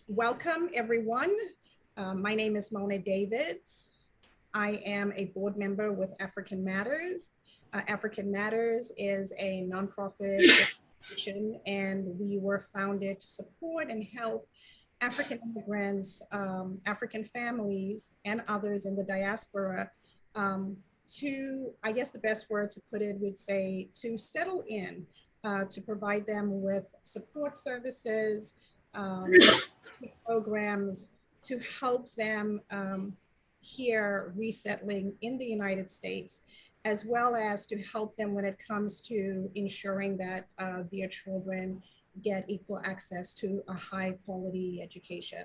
Welcome, everyone. My name is Mona Davids. I am a board member with African Matters. African Matters is a nonprofit organization, and we were founded to support and help African immigrants, African families, and others in the diaspora to, I guess the best word to put it would say, to settle in, to provide them with support services, programs to help them here resettling in the United States, as well as to help them when it comes to ensuring that their children get equal access to a high quality education.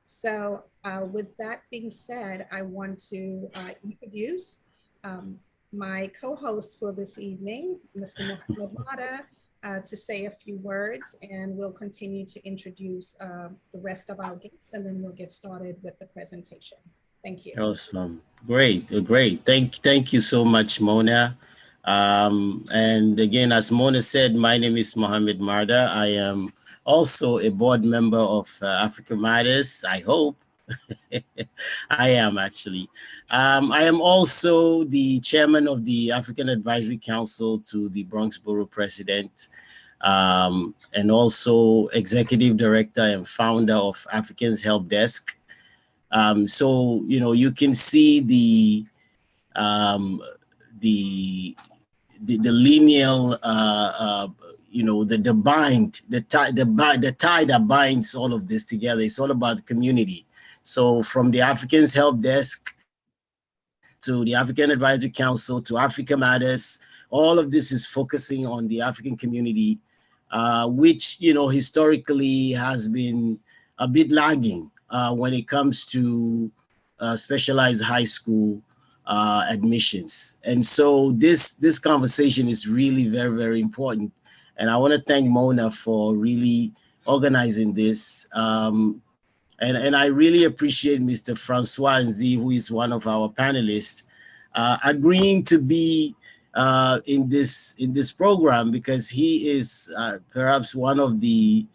So with that being said, I want to introduce um, my co-host for this evening, Mr. Mohammed Mardah, to say a few words, and we'll continue to introduce the rest of our guests, and then we'll get started with the presentation. Thank you. Awesome. Great. Great. Thank you so much, Mona. And again, as Mona said, my name is Mohammed Mardah. I am also a board member of Africa Matters, I hope. I am actually. I am also the chairman of the African Advisory Council to the Bronx Borough President, and also executive director and founder of Africans Help Desk. So you can see um, the the lineal the tie that binds all of this together. It's all about the community. So from the Africans Help Desk to the African Advisory Council to Africa Matters, all of this is focusing on the African community, which historically has been a bit lagging when it comes to specialized high school admissions. And so this conversation is really very, very important. And I want to thank Mona for really organizing this. And I really appreciate Mr. Francois Nzi, who is one of our panelists, agreeing to be in this program, because he is perhaps one of the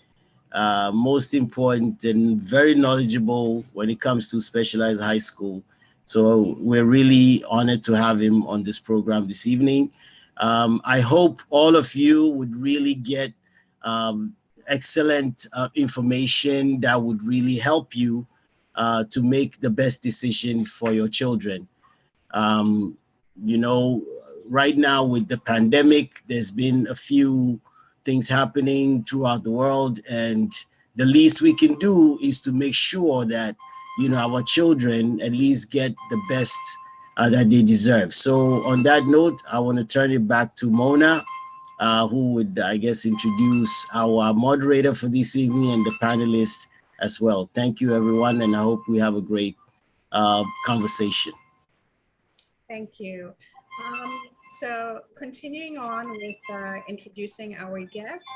most important and very knowledgeable when it comes to specialized high school. So we're really honored to have him on this program this evening. I hope all of you would really get um, excellent information that would really help you to make the best decision for your children. Um, you know, right now with the pandemic, there's been a few things happening throughout the world, and the least we can do is to make sure that our children at least get the best that they deserve. So on that note, I want to turn it back to Mona, who would, I guess, introduce our moderator for this evening and the panelists as well. Thank you, everyone, and I hope we have a great conversation. Thank you. So continuing on with introducing our guests,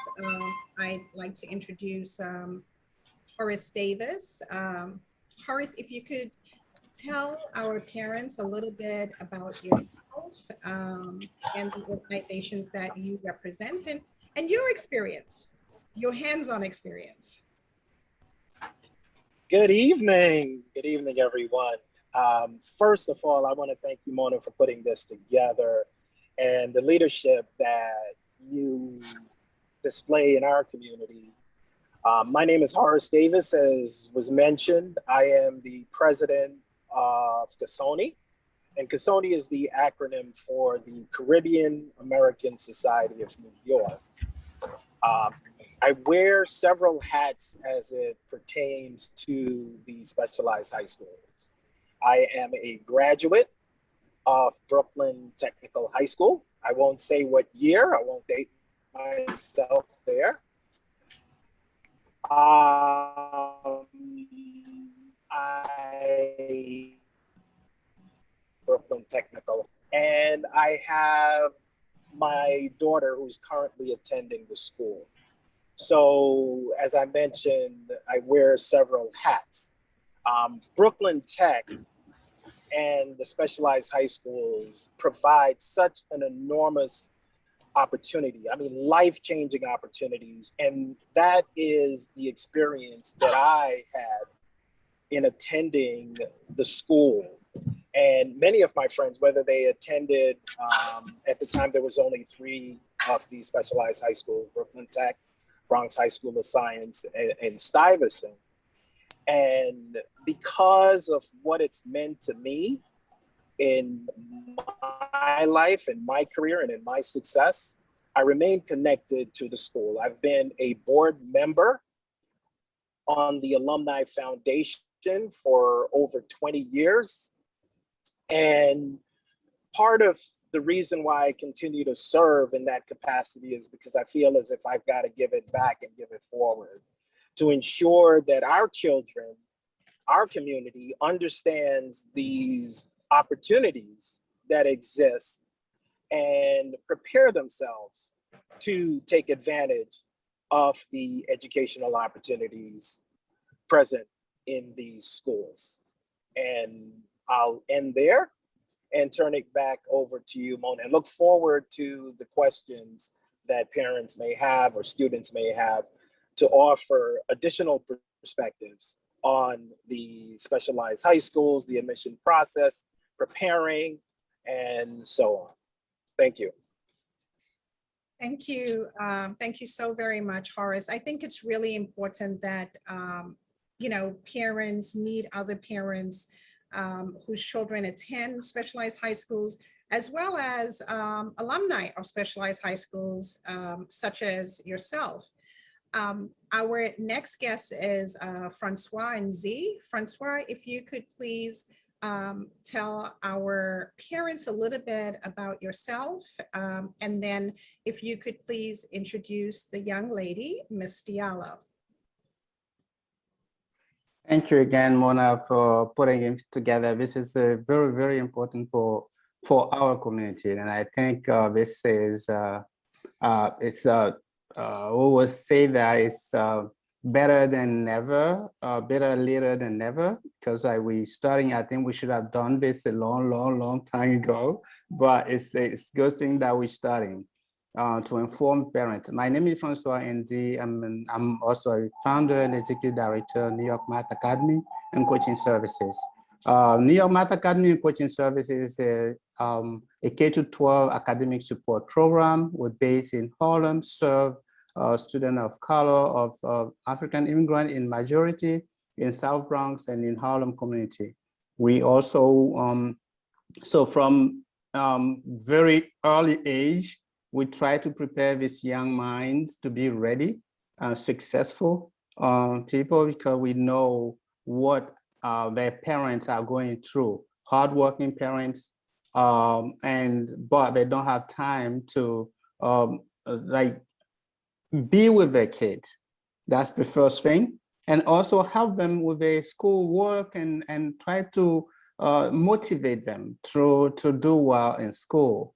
I'd like to introduce Horace Davis. Horace, if you could tell our parents a little bit about yourself and the organizations that you represent, and your experience, your hands-on experience. Good evening. Good evening, everyone. First of all, I want to thank you, Mona, for putting this together and the leadership that you display in our community. My name is Horace Davis, as was mentioned. I am the president of CASONY, and CASONY is the acronym for the Caribbean American Society of New York. I wear several hats as it pertains to the specialized high schools. I am a graduate of Brooklyn Technical High School. I won't say what year, I won't date myself there. I Brooklyn Technical, and I have my daughter who's currently attending the school. So as I mentioned, I wear several hats. Brooklyn Tech and the specialized high schools provide such an enormous opportunity. I mean, life-changing opportunities. And that is the experience that I had in attending the school. And many of my friends, whether they attended, at the time there was only 3 of these specialized high schools, Brooklyn Tech, Bronx High School of Science, and Stuyvesant. And because of what it's meant to me in my life, in my career, and in my success, I remain connected to the school. I've been a board member on the Alumni Foundation for over 20 years. And part of the reason why I continue to serve in that capacity is because I feel as if I've got to give it back and give it forward to ensure that our children, our community understands these opportunities that exist and prepare themselves to take advantage of the educational opportunities present in these schools. And I'll end there and turn it back over to you, Mona, and look forward to the questions that parents may have or students may have to offer additional perspectives on the specialized high schools, the admission process, preparing, and so on. Thank you. Thank you. Thank you so very much, Horace. I think it's really important that, you know, parents meet other parents whose children attend specialized high schools, as well as alumni of specialized high schools, such as yourself. Our next guest is Francois Nzi. Francois, if you could please tell our parents a little bit about yourself, and then if you could please introduce the young lady, Ms. Diallo. Thank you again, Mona, for putting it together. This is very, very important for our community, and I think this is we always say that it's better than never, better later than never, because we starting. I think we should have done this a long time ago, but it's a good thing that we're starting. To inform parents. My name is Francois Nzi. I'm also a founder and executive director of New York Math Academy and Coaching Services. New York Math Academy and Coaching Services is a K-12 academic support program. We're based in Harlem, serve students of color, of African immigrant in majority in South Bronx and in Harlem community. We also, so from very early age, we try to prepare these young minds to be ready, successful people, because we know what their parents are going through. Hardworking parents, but they don't have time to like be with their kids. That's the first thing, and also help them with their school work and try to motivate them to do well in school.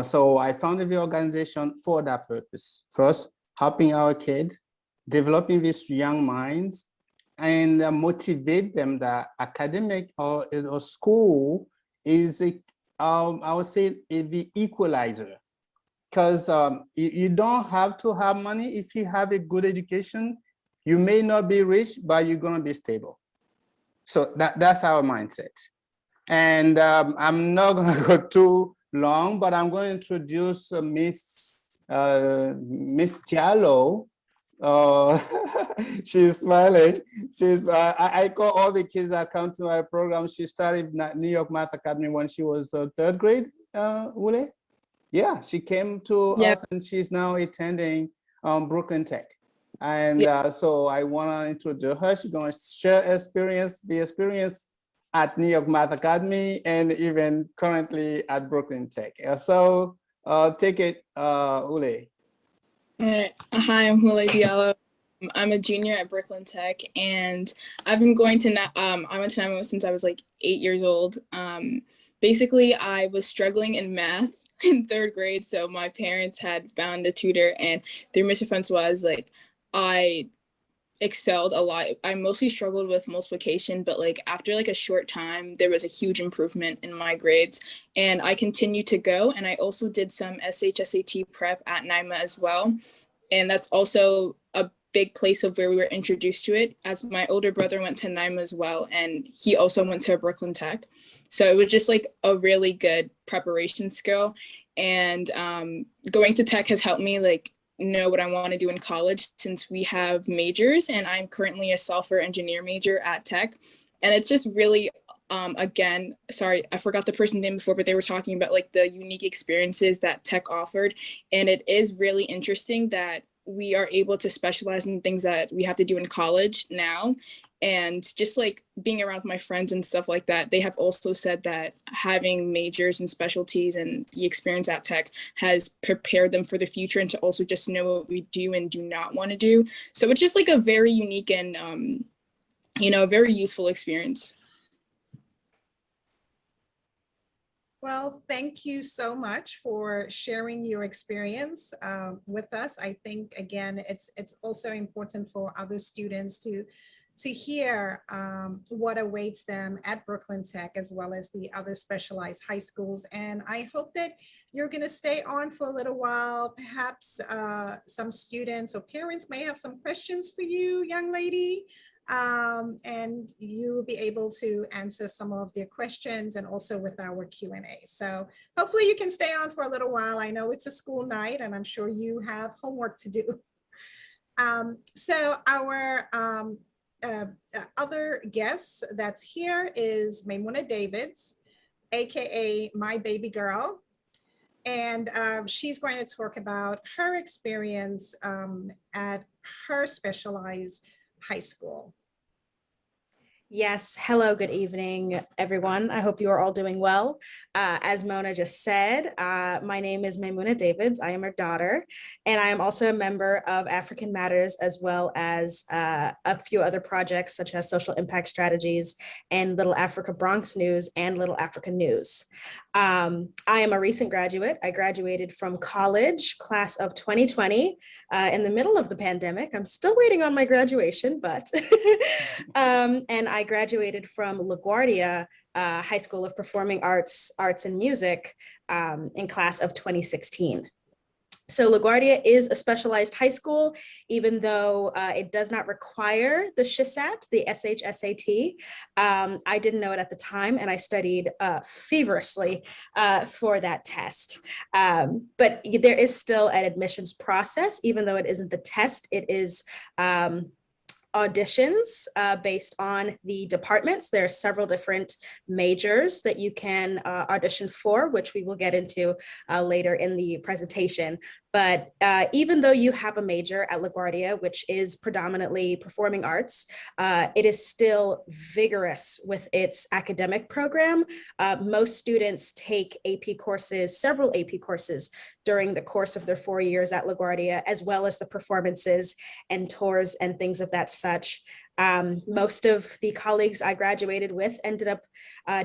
So I founded the organization for that purpose. First, helping our kids, developing these young minds, and motivate them that academic or school is, I would say, the equalizer. Because you don't have to have money if you have a good education. You may not be rich, but you're going to be stable. So that's our mindset. And I'm not going to go too long, but I'm going to introduce Miss Diallo. She's smiling. She's I call all the kids that come to my program. She started New York Math Academy when she was 3rd grade. Ule? Yeah, she came to us, and she's now attending Brooklyn Tech. And so I want to introduce her. She's going to share the experience at New York Math Academy and even currently at Brooklyn Tech. So take it, Ule. Hi, I'm Hule Diallo. I'm a junior at Brooklyn Tech, and I've been going to I went to NAMO since I was like 8 years old. Basically, I was struggling in math in 3rd grade, so my parents had found a tutor, and through Mission Francois, like I excelled a lot. I mostly struggled with multiplication, but like after like a short time, there was a huge improvement in my grades, and I continued to go. And I also did some SHSAT prep at Mymoena as well. And that's also a big place of where we were introduced to it, as my older brother went to Mymoena as well, and he also went to Brooklyn Tech. So it was just like a really good preparation skill. And going to tech has helped me like know what I want to do in college, since we have majors, and I'm currently a software engineer major at tech. And it's just really, again, sorry, I forgot the person's name before, but they were talking about like the unique experiences that tech offered. And it is really interesting that we are able to specialize in things that we have to do in college now. And just like being around with my friends and stuff like that, they have also said that having majors and specialties and the experience at tech has prepared them for the future, and to also just know what we do and do not want to do. So it's just like a very unique and, you know, very useful experience. Well, thank you so much for sharing your experience with us. I think, again, it's also important for other students to hear what awaits them at Brooklyn Tech, as well as the other specialized high schools. And I hope that you're going to stay on for a little while. Perhaps some students or parents may have some questions for you, young lady. And you will be able to answer some of their questions, and also with our Q&A. So hopefully you can stay on for a little while. I know it's a school night, and I'm sure you have homework to do. So our other guest that's here is Mymoena Davids, AKA My Baby Girl. And she's going to talk about her experience at her specialized high school. Yes, hello, good evening, everyone. I hope you are all doing well. As Mona just said, my name is Mymoena Davids. I am her daughter, and I am also a member of African Matters, as well as a few other projects such as Social Impact Strategies and Little Africa Bronx News and Little Africa News. I am a recent graduate. I graduated from college, class of 2020, in the middle of the pandemic. I'm still waiting on my graduation, but and I graduated from LaGuardia High School of Performing Arts, Arts and Music in class of 2016. So LaGuardia is a specialized high school, even though it does not require the SHSAT, the SHSAT. I didn't know it at the time, and I studied feverishly for that test. But there is still an admissions process, even though it isn't the test, it is auditions based on the departments. There are several different majors that you can audition for, which we will get into later in the presentation. But even though you have a major at LaGuardia, which is predominantly performing arts, it is still vigorous with its academic program. Most students take AP courses, several AP courses during the course of their 4 years at LaGuardia, as well as the performances and tours and things of that such. Most of the colleagues I graduated with ended up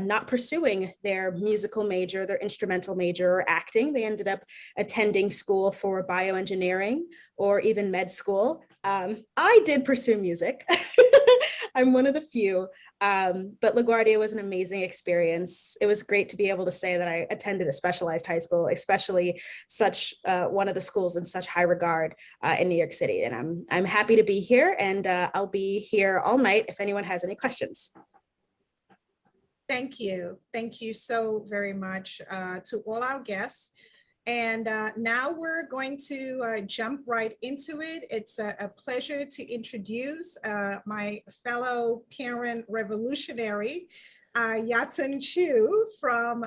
not pursuing their musical major, their instrumental major, or acting. They ended up attending school for bioengineering or even med school. I did pursue music. I'm one of the few, but LaGuardia was an amazing experience. It was great to be able to say that I attended a specialized high school, especially such one of the schools in such high regard in New York City. And I'm happy to be here, and I'll be here all night if anyone has any questions. Thank you. Thank you so very much to all our guests. And now we're going to jump right into it. It's a pleasure to introduce my fellow parent revolutionary, Yiatin Chu from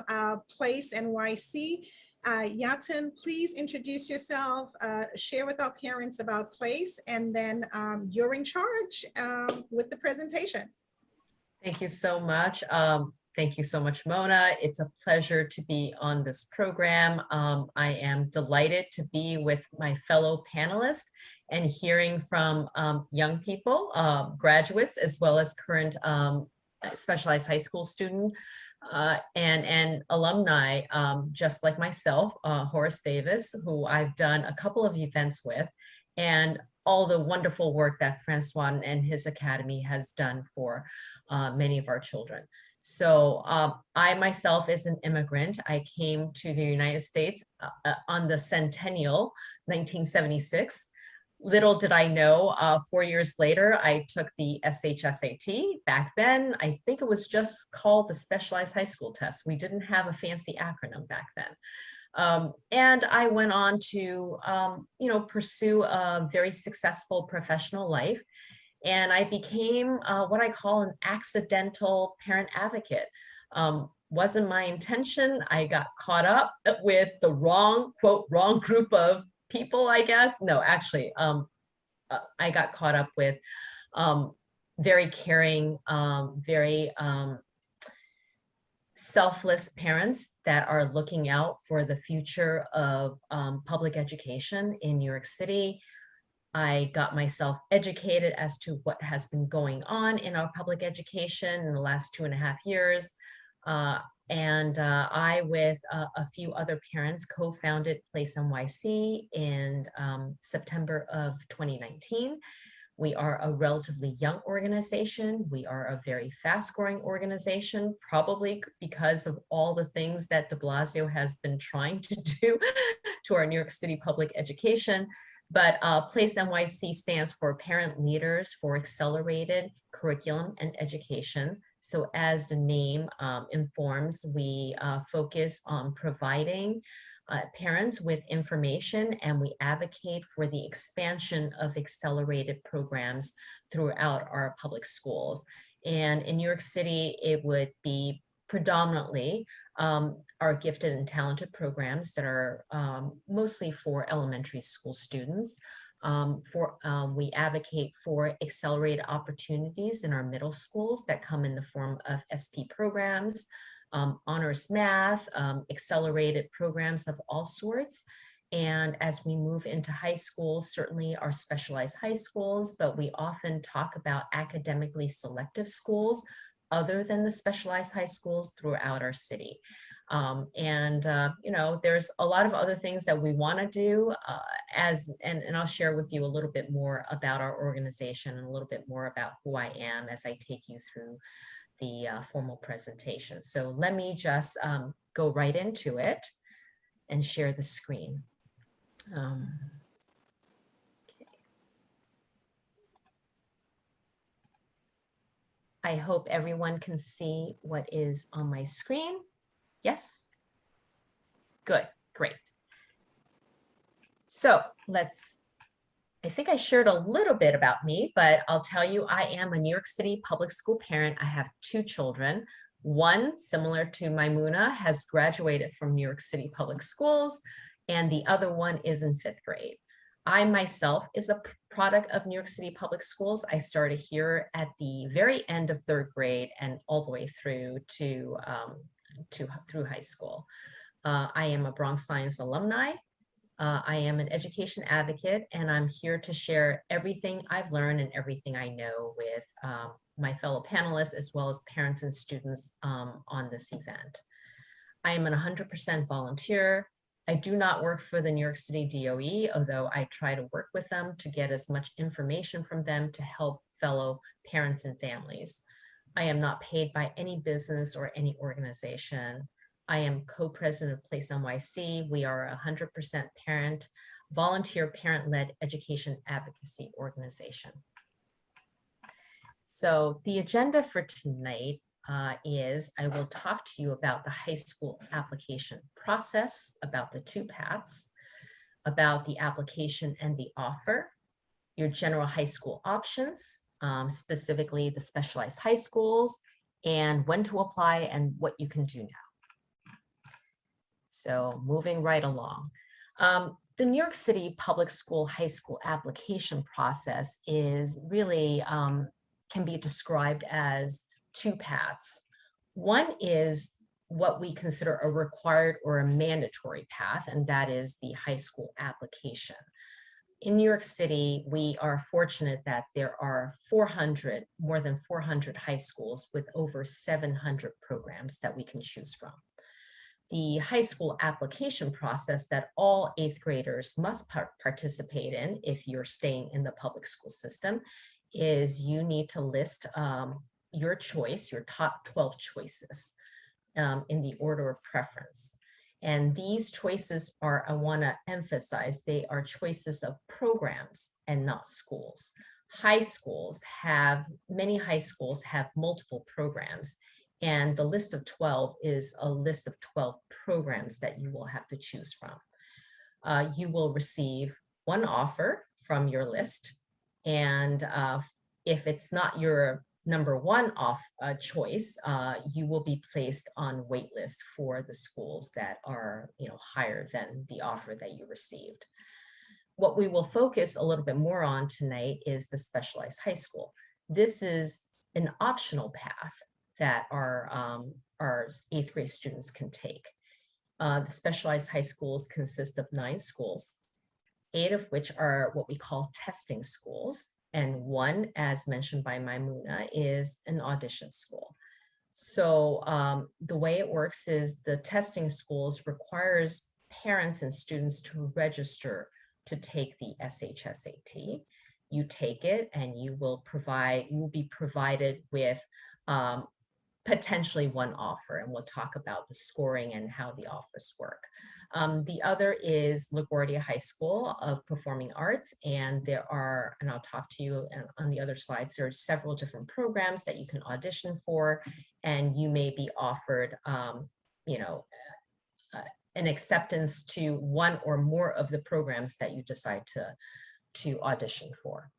Place NYC. Yiatin, please introduce yourself, share with our parents about Place, and then you're in charge with the presentation. Thank you so much. Thank you so much, Mona. It's a pleasure to be on this program. I am delighted to be with my fellow panelists and hearing from young people, graduates, as well as current specialized high school student and alumni, just like myself, Horace Davis, who I've done a couple of events with, and all the wonderful work that Francois and his academy has done for many of our children. So I myself is an immigrant. I came to the United States on the centennial, 1976. Little did I know, 4 years later, I took the SHSAT. Back then, I think it was just called the Specialized High School Test. We didn't have a fancy acronym back then. And I went on to, pursue a very successful professional life. And I became what I call an accidental parent advocate. Wasn't my intention. I got caught up with the wrong, quote, wrong group of people, I guess. No, actually, I got caught up with very caring, very selfless parents that are looking out for the future of public education in New York City. I got myself educated as to what has been going on in our public education in the last 2.5 years. I, with a few other parents, co-founded Place NYC in September of 2019. We are a relatively young organization. We are a very fast-growing organization, probably because of all the things that de Blasio has been trying to do to our New York City public education. But Place NYC stands for Parent Leaders for Accelerated Curriculum and Education. So as the name informs, we focus on providing parents with information, and we advocate for the expansion of accelerated programs throughout our public schools. And in New York City, it would be predominantly our gifted and talented programs that are mostly for elementary school students. We advocate for accelerated opportunities in our middle schools that come in the form of SP programs, honors math, accelerated programs of all sorts. And as we move into high school, certainly our specialized high schools, but we often talk about academically selective schools other than the specialized high schools throughout our city. There's a lot of other things that we want to do and I'll share with you a little bit more about our organization and a little bit more about who I am as I take you through the formal presentation. So let me just go right into it and share the screen. I hope everyone can see what is on my screen. Yes? Good, great. So I think I shared a little bit about me, but I'll tell you, I am a New York City public school parent. I have 2 children. One, similar to Mymoena, has graduated from New York City public schools, and the other one is in 5th grade. I myself is a product of New York City public schools. I started here at the very end of 3rd grade and all the way through through high school. I am a Bronx Science alumni. I am an education advocate, and I'm here to share everything I've learned and everything I know with my fellow panelists, as well as parents and students on this event. I am an 100% volunteer. I do not work for the New York City DOE, although I try to work with them to get as much information from them to help fellow parents and families. I am not paid by any business or any organization. I am co-president of Place NYC. We are a 100% volunteer parent-led education advocacy organization. So the agenda for tonight is I will talk to you about the high school application process, about the 2 paths, about the application and the offer, your general high school options, specifically the specialized high schools, and when to apply and what you can do now. So moving right along. The New York City public school high school application process is really, can be described as 2 paths. One is what we consider a required or a mandatory path, and that is the high school application. In New York City, we are fortunate that there are more than 400 high schools with over 700 programs that we can choose from. The high school application process that all 8th graders must participate in if you're staying in the public school system is you need to list your choice, your top 12 choices in the order of preference. And these choices are, I want to emphasize, they are choices of programs and not schools. Many high schools have multiple programs, and the list of 12 is a list of 12 programs that you will have to choose from. You will receive one offer from your list, and if it's not your number one choice, you will be placed on wait list for the schools that are higher than the offer that you received. What we will focus a little bit more on tonight is the specialized high school. This is an optional path that our 8th grade students can take. The specialized high schools consist of 9 schools, 8 of which are what we call testing schools. And 1, as mentioned by Mymoena, is an audition school. So the way it works is the testing schools requires parents and students to register to take the SHSAT. You take it and you will be provided with potentially one offer, and we'll talk about the scoring and how the offers work. The other is LaGuardia High School of Performing Arts, and I'll talk to you on the other slides, there are several different programs that you can audition for, and you may be offered an acceptance to one or more of the programs that you decide to audition for.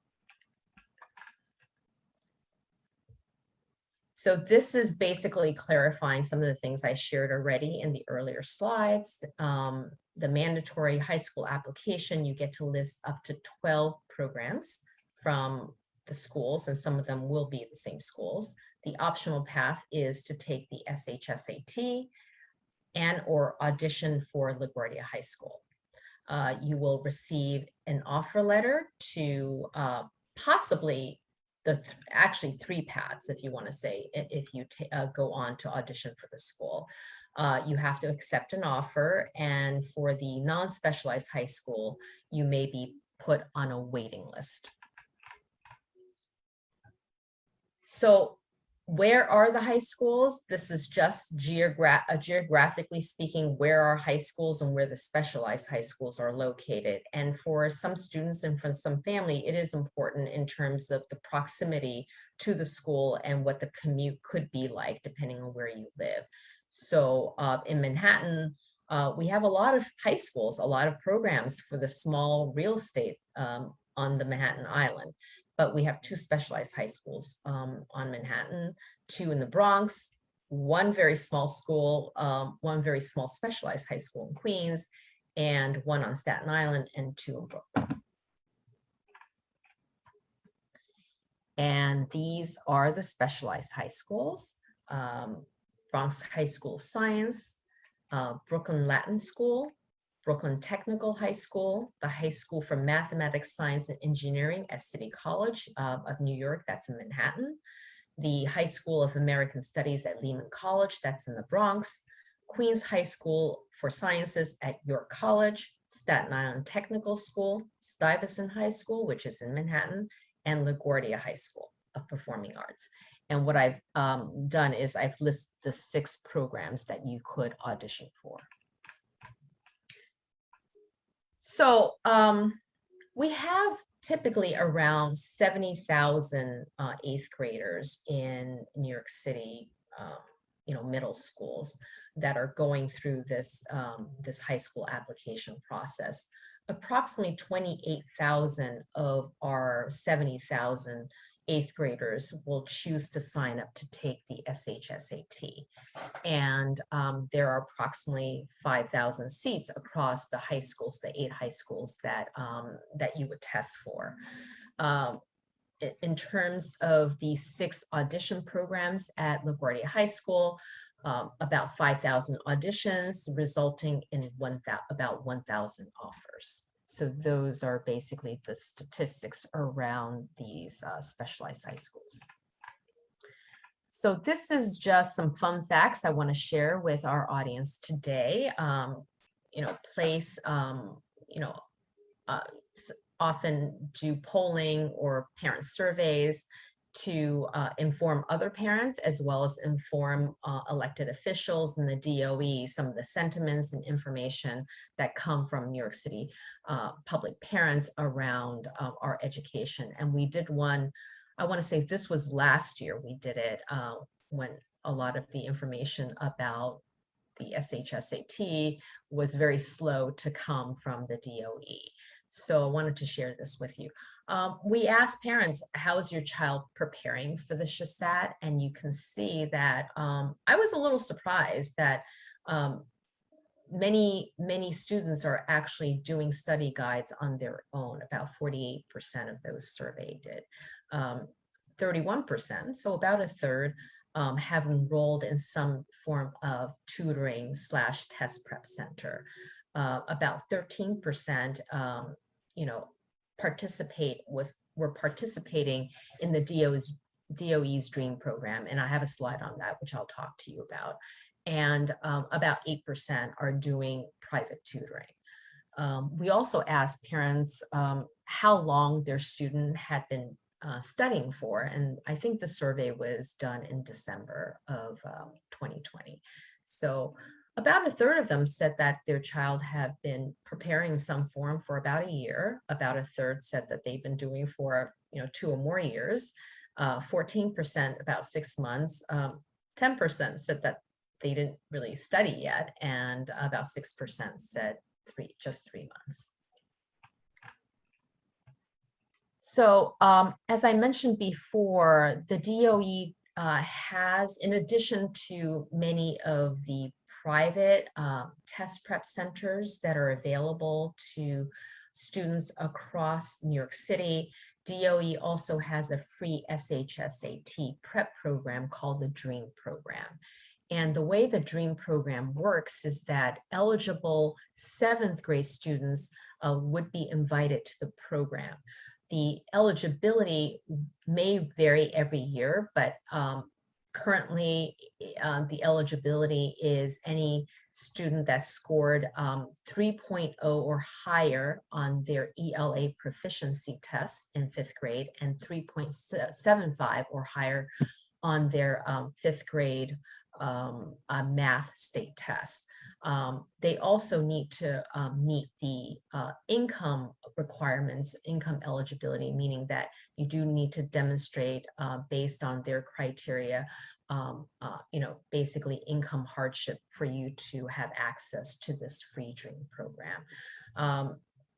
So this is basically clarifying some of the things I shared already in the earlier slides. The mandatory high school application, you get to list up to 12 programs from the schools, and some of them will be the same schools. The optional path is to take the SHSAT and or audition for LaGuardia High School. You will receive an offer letter to possibly actually 3 paths, if you want to say, if you go on to audition for the school. You have to accept an offer, and for the non-specialized high school, you may be put on a waiting list. So where are the high schools? This is just geographically speaking where our high schools and where the specialized high schools are located. And for some students and for some family, it is important in terms of the proximity to the school and what the commute could be like depending on where you live. So in Manhattan, we have a lot of high schools, a lot of programs for the small real estate on the Manhattan Island. But we have 2 specialized high schools on Manhattan, 2 in the Bronx, 1 very small school, 1 very small specialized high school in Queens, and 1 on Staten Island, and 2 in Brooklyn. And these are the specialized high schools: Bronx High School of Science, Brooklyn Latin School, Brooklyn Technical High School, the High School for Mathematics, Science, and Engineering at City College of New York, that's in Manhattan, the High School of American Studies at Lehman College, that's in the Bronx, Queens High School for Sciences at York College, Staten Island Technical School, Stuyvesant High School, which is in Manhattan, and LaGuardia High School of Performing Arts. And what I've done is I've listed the 6 programs that you could audition for. So we have typically around 70,000 8th graders in New York City, middle schools that are going through this high school application process. Approximately 28,000 of our 70,000 8th graders will choose to sign up to take the SHSAT. And there are approximately 5,000 seats across the high schools, the 8 high schools that you would test for. In terms of the 6 audition programs at LaGuardia High School, about 5,000 auditions, resulting in about 1,000 offers. So those are basically the statistics around these specialized high schools. So this is just some fun facts I want to share with our audience today. Place, often do polling or parent surveys to inform other parents, as well as inform elected officials and the DOE, some of the sentiments and information that come from New York City public parents around our education. And we did one, I want to say this was last year, we did it when a lot of the information about the SHSAT was very slow to come from the DOE. So I wanted to share this with you. We asked parents, how is your child preparing for the SHSAT? And you can see that I was a little surprised that many students are actually doing study guides on their own. About 48% of those surveyed did. 31%, so about a third, have enrolled in some form of tutoring / test prep center. About 13%, were participating in the DOE's DREAM program, and I have a slide on that, which I'll talk to you about. And about 8% are doing private tutoring. We also asked parents how long their student had been studying for, and I think the survey was done in December of 2020. So about a third of them said that their child had been preparing some form for about a year. About a third said that they've been doing for 2 or more years. 14% about 6 months. 10% said that they didn't really study yet, and about 6% said just 3 months. So as I mentioned before, the DOE has, in addition to many of the private test prep centers that are available to students across New York City, DOE also has a free SHSAT prep program called the DREAM program. And the way the DREAM program works is that eligible 7th grade students would be invited to the program. The eligibility may vary every year, but currently the eligibility is any student that scored 3.0 or higher on their ELA proficiency test in 5th grade and 3.75 or higher on their 5th grade math state test. They also need to meet the income requirements, income eligibility, meaning that you do need to demonstrate based on their criteria, basically income hardship for you to have access to this free DREAM program.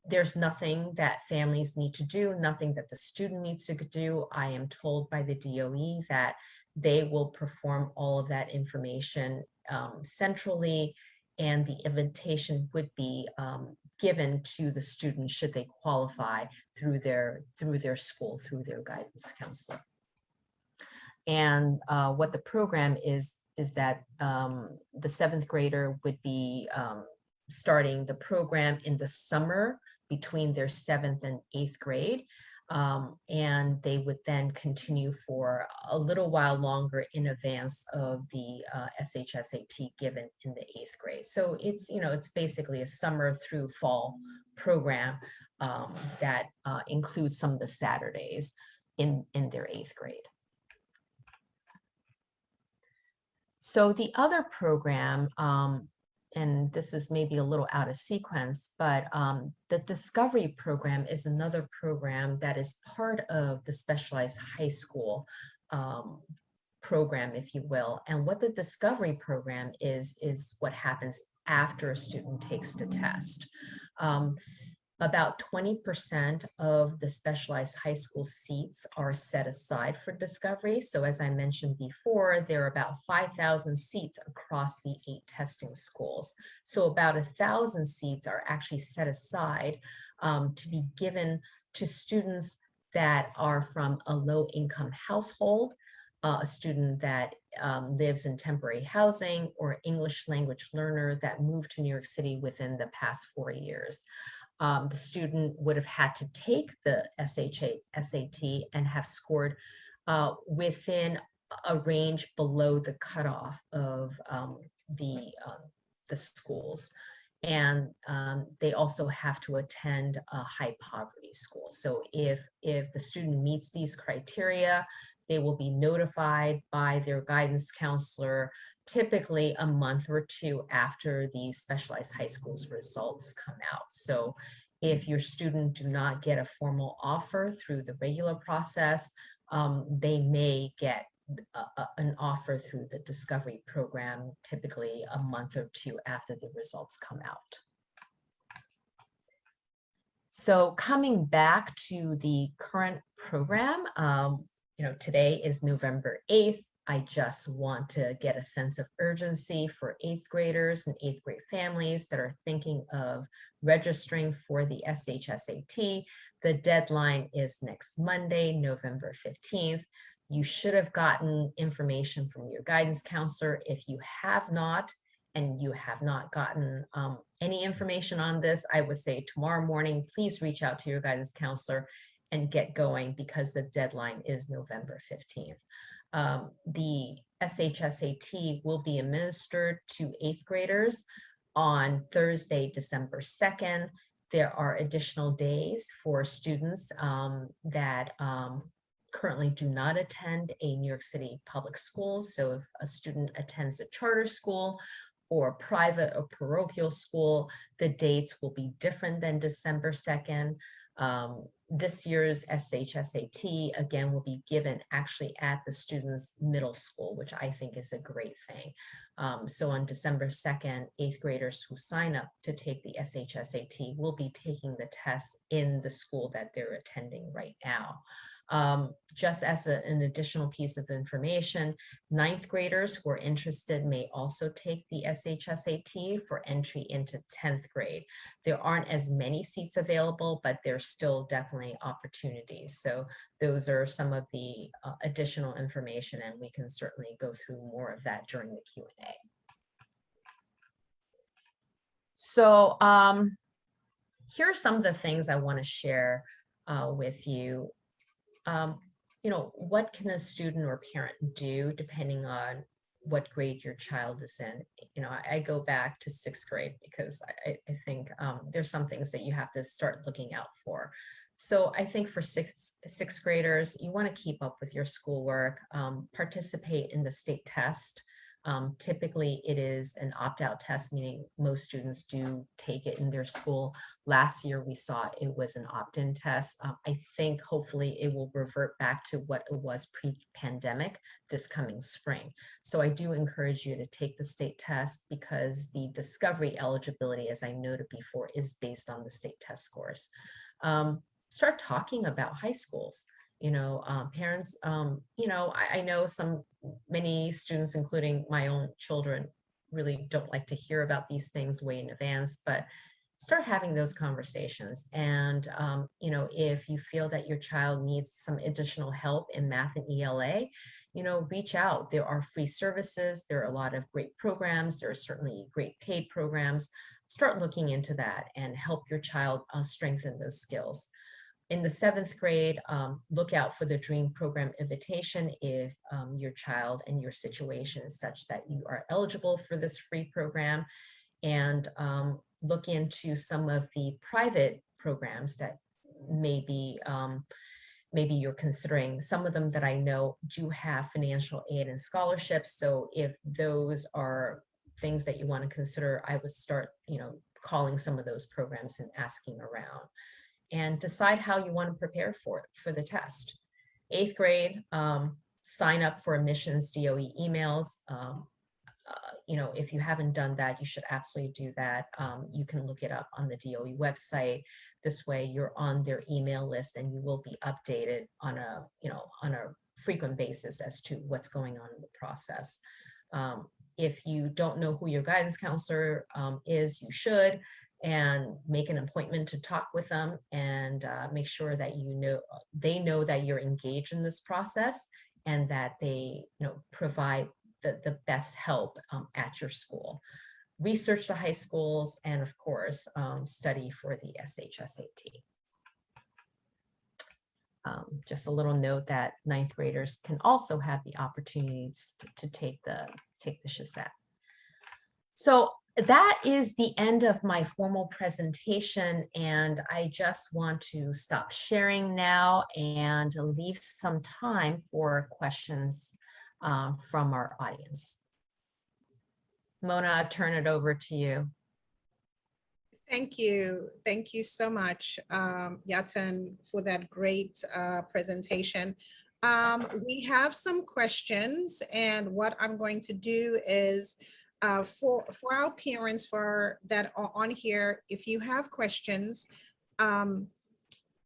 There's nothing that families need to do, nothing that the student needs to do. I am told by the DOE that they will perform all of that information centrally, and the invitation would be given to the student should they qualify through their school, through their guidance counselor. And what the program is that the 7th grader would be starting the program in the summer between their 7th and 8th grade. And they would then continue for a little while longer in advance of the SHSAT given in the 8th grade. So it's, it's basically a summer through fall program that includes some of the Saturdays in their 8th grade. So the other program, and this is maybe a little out of sequence, but the Discovery program is another program that is part of the specialized high school program, if you will. And what the Discovery program is what happens after a student takes the test. About 20% of the specialized high school seats are set aside for Discovery. So as I mentioned before, there are about 5,000 seats across the 8 testing schools. So about 1,000 seats are actually set aside to be given to students that are from a low-income household, a student that lives in temporary housing, or English language learner that moved to New York City within the past 4 years. The student would have had to take the SAT and have scored within a range below the cutoff of the schools. And they also have to attend a high poverty school. So if the student meets these criteria, they will be notified by their guidance counselor, typically a month or two after the specialized high school's results come out. So if your student do not get a formal offer through the regular process, they may get an offer through the discovery program, typically a month or two after the results come out. So coming back to the current program, today is November 8th. I just want to get a sense of urgency for 8th graders and 8th grade families that are thinking of registering for the SHSAT. The deadline is next Monday, November 15th. You should have gotten information from your guidance counselor. If you have not, and you have not gotten any information on this, I would say tomorrow morning, please reach out to your guidance counselor and get going, because the deadline is November 15th. The SHSAT will be administered to 8th graders on Thursday, December 2nd. There are additional days for students that currently do not attend a New York City public school. So if a student attends a charter school or private or parochial school, the dates will be different than December 2nd. This year's SHSAT, again, will be given actually at the student's middle school, which I think is a great thing. So on December 2nd, 8th graders who sign up to take the SHSAT will be taking the test in the school that they're attending right now. Just as an additional piece of information, 9th graders who are interested may also take the SHSAT for entry into 10th grade. There aren't as many seats available, but there's still definitely opportunities. So those are some of the additional information, and we can certainly go through more of that during the Q&A. So here are some of the things I want to share with you. What can a student or parent do depending on what grade your child is in? I go back to 6th grade because I think there's some things that you have to start looking out for. So I think for sixth graders, you want to keep up with your schoolwork, participate in the state test. Typically, it is an opt-out test, meaning most students do take it in their school. Last year, we saw it was an opt-in test. I think hopefully it will revert back to what it was pre-pandemic this coming spring. So I do encourage you to take the state test, because the discovery eligibility, as I noted before, is based on the state test scores. Start talking about high schools. Parents, I know many students, including my own children, really don't like to hear about these things way in advance, but start having those conversations. And, if you feel that your child needs some additional help in math and ELA, reach out. There are free services. There are a lot of great programs. There are certainly great paid programs. Start looking into that and help your child strengthen those skills. In the 7th grade, look out for the DREAM program invitation if your child and your situation is such that you are eligible for this free program, and look into some of the private programs that maybe you're considering. Some of them that I know do have financial aid and scholarships. So if those are things that you want to consider, I would start, calling some of those programs and asking around. And decide how you want to prepare for the test. 8th grade, sign up for admissions DOE emails. If you haven't done that, you should absolutely do that. You can look it up on the DOE website. This way you're on their email list, and you will be updated on a frequent basis as to what's going on in the process. If you don't know who your guidance counselor is, you should, and make an appointment to talk with them, and make sure that they know that you're engaged in this process, and that they provide the best help at your school. Research the high schools, and of course, study for the SHSAT. just a little note that ninth graders can also have the opportunities to take the SHSAT. So that is the end of my formal presentation, and I just want to stop sharing now and leave some time for questions from our audience. Mona, I'll turn it over to you. Thank you. Thank you so much, Yiatin, for that great presentation. We have some questions, and what I'm going to do is for our parents that are on here, if you have questions,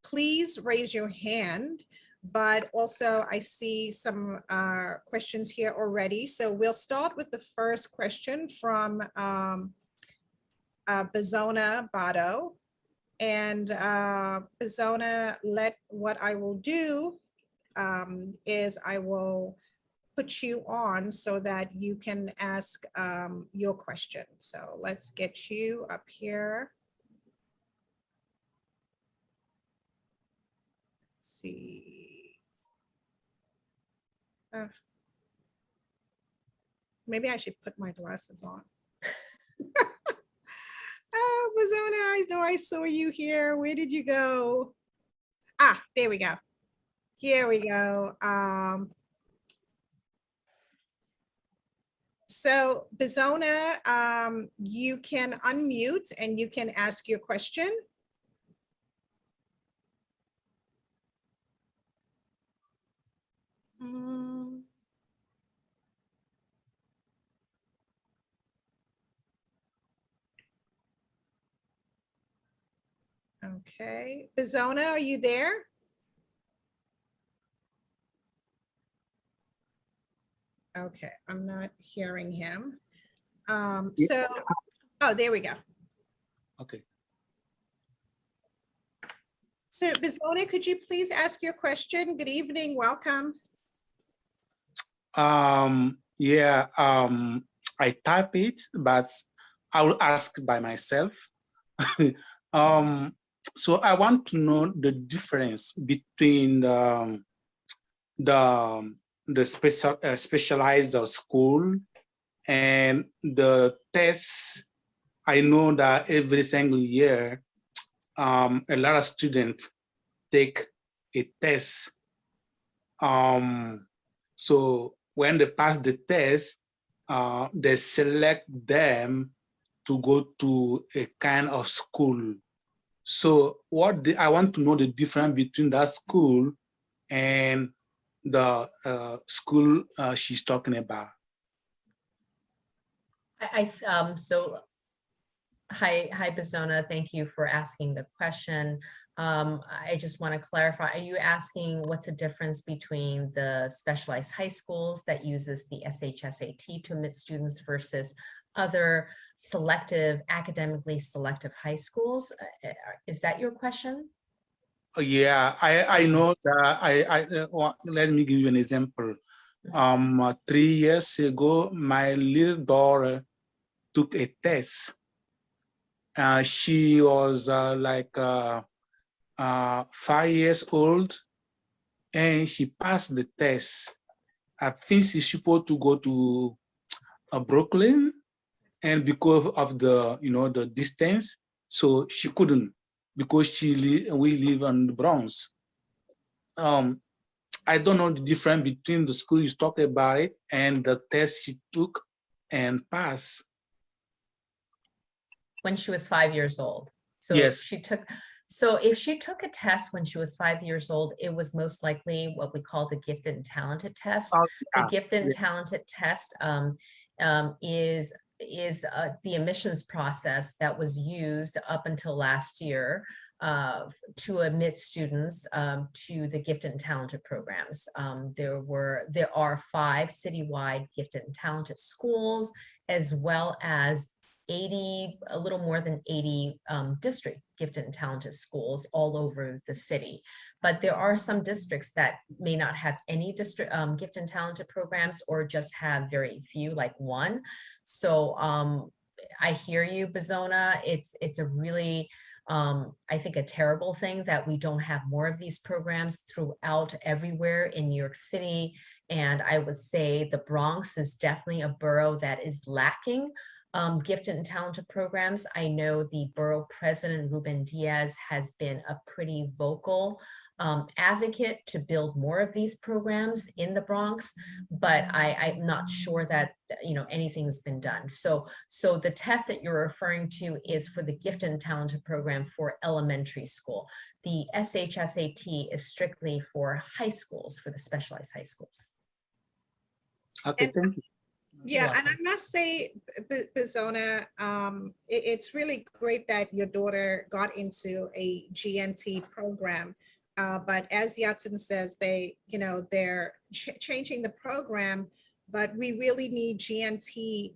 please raise your hand. But also I see some questions here already. So we'll start with the first question from Bizona Bado. And Bizona, what I will do is I will put you on so that you can ask your question. So let's get you up here. Let's see. Maybe I should put my glasses on. Oh, Bizona, I know I saw you here. Where did you go? Ah, there we go. Here we go. So Bizona, you can unmute and you can ask your question. Okay, Bizona, are you there? Okay, I'm not hearing him. So, oh, there we go. Okay. So Bizona, could you please ask your question? Good evening, welcome. Yeah, I type it, but I will ask by myself. So I want to know the difference between the specialized school and the tests. I know that every single year, a lot of students take a test. So when they pass the test, they select them to go to a kind of school. So I want to know the difference between that school and the school she's talking about. So hi Bizona, thank you for asking the question. I just want to clarify, are you asking what's the difference between the specialized high schools that uses the SHSAT to admit students versus other selective, academically selective high schools? Is that your question? Yeah, I know that. Let me give you an example. 3 years ago, my little daughter took a test. She was 5 years old, and she passed the test. I think she's supposed to go to Brooklyn, and because of the distance, so she couldn't, because we live in the Bronx. I don't know the difference between the school you talked about it and the test she took and passed. When she was 5 years old. So yes. So if she took a test when she was 5 years old, it was most likely what we call the gifted and talented test. The gifted and talented test is the admissions process that was used up until last year to admit students to the gifted and talented programs. There are 5 citywide gifted and talented schools, as well as a little more than 80 district gifted and talented schools all over the city. But there are some districts that may not have any district gifted and talented programs, or just have very few, like one. So I hear you, Bizona. It's a really I think a terrible thing that we don't have more of these programs throughout everywhere in New York City. And I would say the Bronx is definitely a borough that is lacking gifted and talented programs. I know the borough president, Ruben Diaz, has been a pretty vocal advocate to build more of these programs in the Bronx, but I'm not sure that, you know, anything's been done. So the test that you're referring to is for the gifted and talented program for elementary school. The SHSAT is strictly for high schools, for the specialized high schools. Okay, thank you. Yeah, and I must say, Bizona, it's really great that your daughter got into a GNT program. But as Yiatin says, they're changing the program, but we really need GNT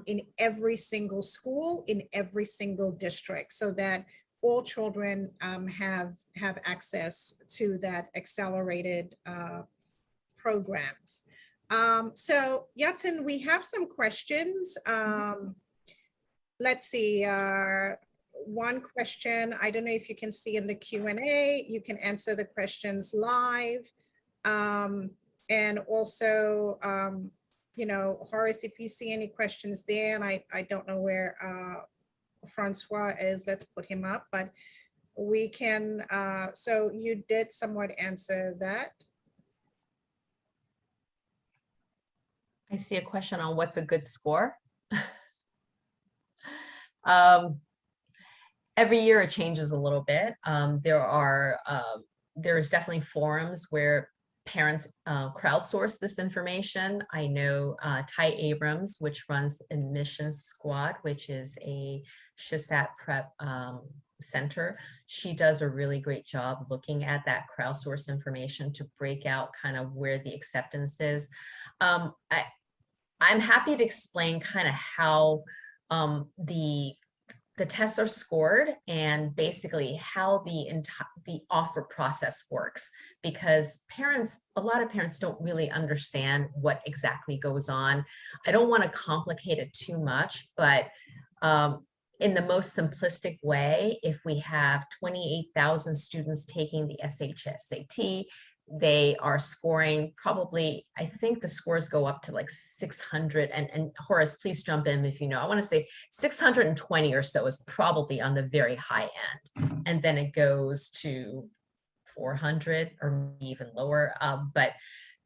in every single school, in every single district, so that all children have access to that accelerated programs. So Yiatin, we have some questions. Let's see, one question, I don't know if you can see in the Q&A, you can answer the questions live. And also, you know, Horace, if you see any questions there, and I don't know where Francois is, let's put him up, but we can, so you did somewhat answer that. I see a question on what's a good score. Every year it changes a little bit. There's definitely forums where parents crowdsource this information. I know Ty Abrams, which runs Admissions Squad, which is a SHSAT prep center. She does a really great job looking at that crowdsource information to break out kind of where the acceptance is. I'm happy to explain kind of how the tests are scored and basically how the offer process works, because a lot of parents don't really understand what exactly goes on. I don't want to complicate it too much, but in the most simplistic way, if we have 28,000 students taking the SHSAT, they are scoring probably, I think the scores go up to like 600, and Horace, please jump in if you know. I want to say 620 or so is probably on the very high end, and then it goes to 400 or even lower. But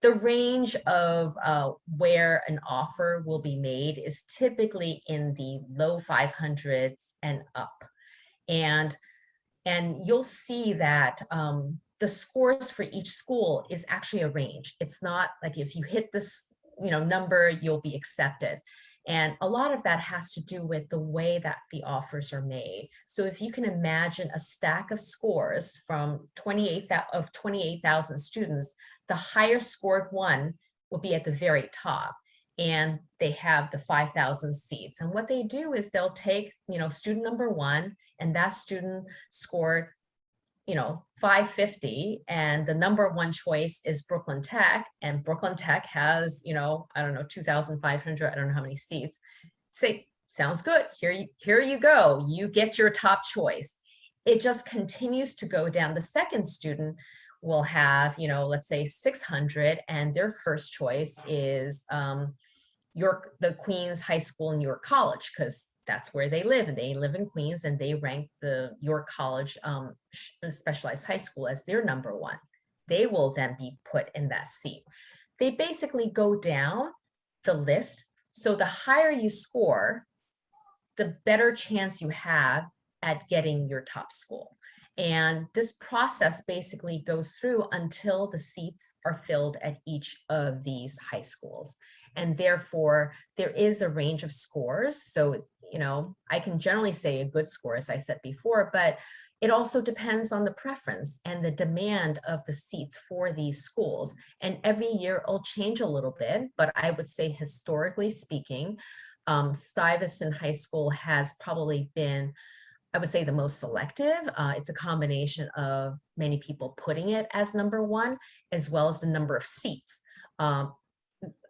the range of where an offer will be made is typically in the low 500s and up, and you'll see that the scores for each school is actually a range. It's not like if you hit this, you know, number, you'll be accepted. And a lot of that has to do with the way that the offers are made. So if you can imagine a stack of scores from 28,000 students, the higher scored one will be at the very top, and they have the 5,000 seats. And what they do is they'll take, you know, student number one, and that student scored, you know, 550, and the number one choice is Brooklyn Tech, and Brooklyn Tech has, you know, I don't know, 2,500, I don't know how many seats. Say, sounds good, here you go, you get your top choice. It just continues to go down. The second student will have, you know, let's say 600, and their first choice is the Queens High School and York College, because that's where they live, and they live in Queens, and they rank the York College specialized high school as their number one. They will then be put in that seat. They basically go down the list. So the higher you score, the better chance you have at getting your top school. And this process basically goes through until the seats are filled at each of these high schools. And therefore, there is a range of scores. So, you know, I can generally say a good score, as I said before, but it also depends on the preference and the demand of the seats for these schools. And every year it'll change a little bit, but I would say historically speaking, Stuyvesant High School has probably been, I would say, the most selective. It's a combination of many people putting it as number one, as well as the number of seats.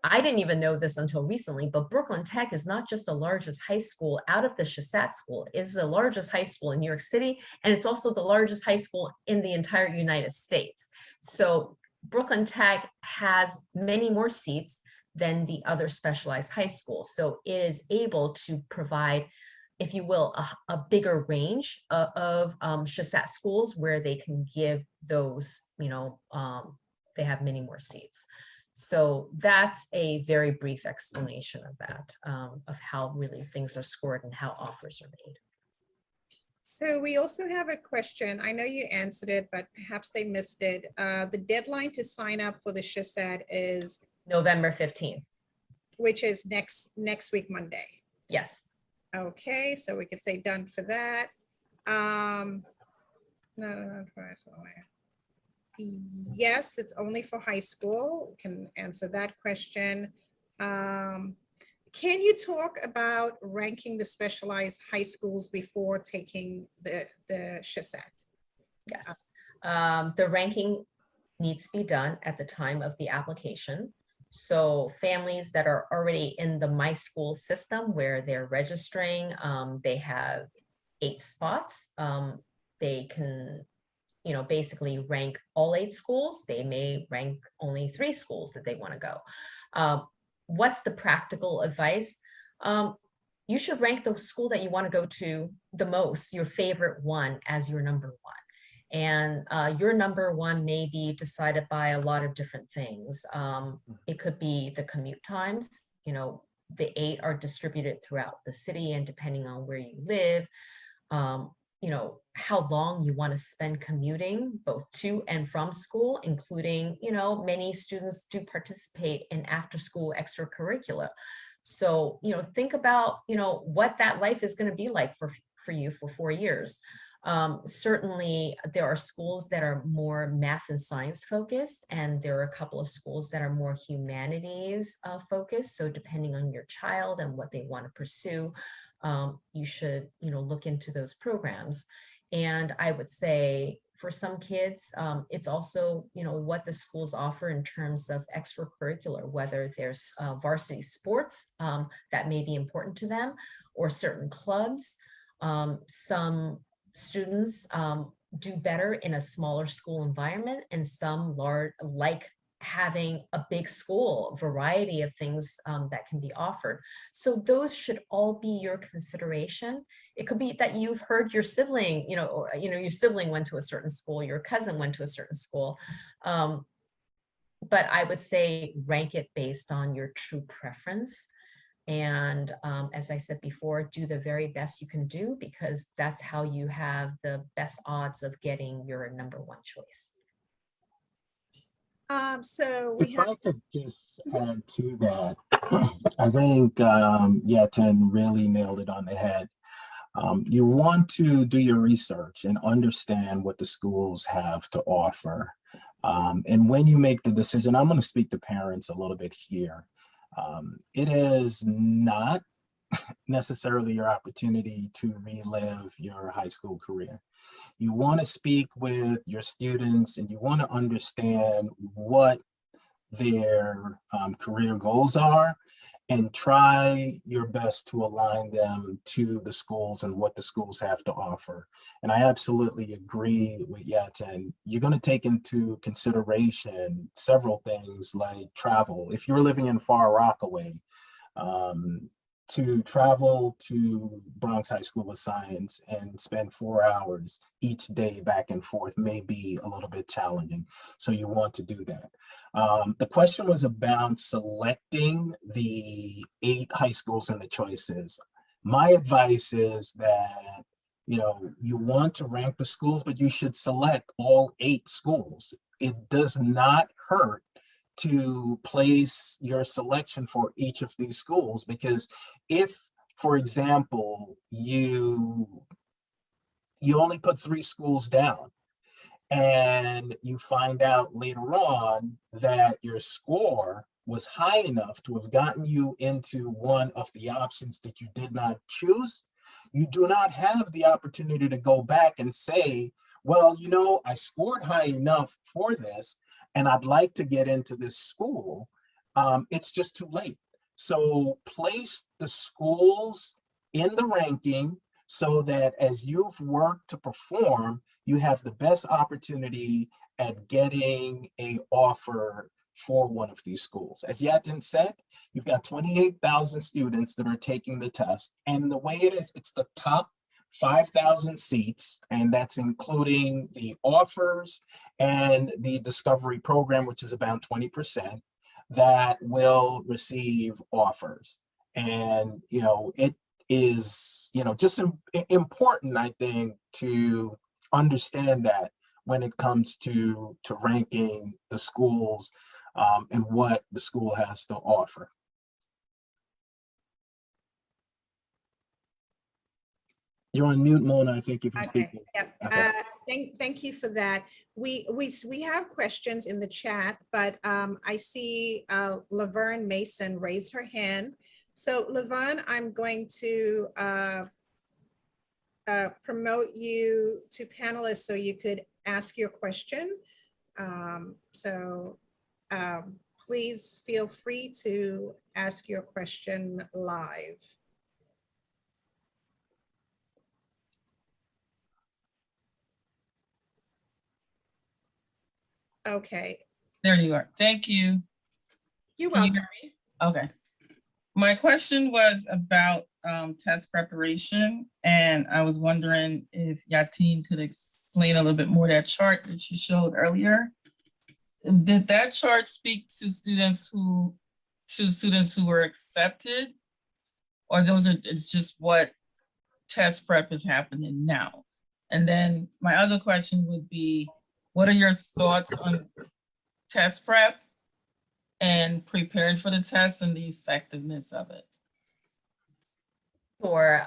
I didn't even know this until recently, but Brooklyn Tech is not just the largest high school out of the SHSAT school. It's the largest high school in New York City, and it's also the largest high school in the entire United States. So Brooklyn Tech has many more seats than the other specialized high schools. So it is able to provide, if you will, a bigger range of SHSAT schools where they can give those, they have many more seats. So that's a very brief explanation of that, of how really things are scored and how offers are made. So we also have a question. I know you answered it, but perhaps they missed it. The deadline to sign up for the SHSAT is November 15th. Which is next week, Monday. Yes. Okay, so we could say done for that. No, yes, it's only for high school. Can answer that question. Can you talk about ranking the specialized high schools before taking the SHSAT? Yes, the ranking needs to be done at the time of the application. So families that are already in the My School system where they're registering, they have 8 spots. They can, basically rank all 8 schools. They may rank only 3 schools that they want to go. What's the practical advice? You should rank the school that you want to go to the most, your favorite one, as your number one. And your number one may be decided by a lot of different things. It could be the commute times. The 8 are distributed throughout the city, and depending on where you live, how long you want to spend commuting both to and from school, including, many students do participate in after-school extracurricular. So, think about, what that life is going to be like for you for 4 years. Certainly, there are schools that are more math and science focused, and there are a couple of schools that are more humanities focused. So depending on your child and what they want to pursue, you should, look into those programs. And I would say for some kids, it's also, what the schools offer in terms of extracurricular, whether there's varsity sports that may be important to them, or certain clubs. Some students do better in a smaller school environment, and some like having a bbig school, variety of things that can be offered. So those should all be your consideration. It could be that you've heard your sibling, your sibling went to a certain school, your cousin went to a certain school. But I would say rank it based on your true preference. And as I said before, do the very best you can do, because that's how you have the best odds of getting your number one choice. So we if I could just add to that, I think Yiatin really nailed it on the head. You want to do your research and understand what the schools have to offer. And when you make the decision, I'm going to speak to parents a little bit here. It is not necessarily your opportunity to relive your high school career. You want to speak with your students, and you want to understand what their career goals are, and try your best to align them to the schools and what the schools have to offer. And I absolutely agree with Yiatin. You're going to take into consideration several things like travel. If you're living in Far Rockaway, to travel to Bronx High School of Science and spend 4 hours each day back and forth may be a little bit challenging. So you want to do that. The question was about selecting the 8 high schools and the choices. My advice is that, you want to rank the schools, but you should select all 8 schools. It does not hurt to place your selection for each of these schools, because if, for example, you only put 3 schools down, and you find out later on that your score was high enough to have gotten you into one of the options that you did not choose, you do not have the opportunity to go back and say, well, I scored high enough for this, and I'd like to get into this school. it's just too late. So place the schools in the ranking so that as you've worked to perform, you have the best opportunity at getting a offer for one of these schools. As Yiatin said, you've got 28,000 students that are taking the test. And the way it is, it's the top 5,000 seats, and that's including the offers and the discovery program, which is about 20%, that will receive offers. And, it is, just important, I think, to understand that when it comes to ranking the schools and what the school has to offer. You're on mute, Mona, I think, if you're Okay. speaking. Yep. Okay. Thank you for that. We have questions in the chat, but I see Laverne Mason raised her hand. So Laverne, I'm going to promote you to panelists so you could ask your question. Please feel free to ask your question live. Okay. There you are. Thank you. You're Can you welcome. hear me? Okay. My question was about test preparation, and I was wondering if Yiatin could explain a little bit more that chart that she showed earlier. Did that chart speak to students who were accepted, or it's just what test prep is happening now? And then my other question would be, what are your thoughts on test prep and preparing for the test and the effectiveness of it? Sure.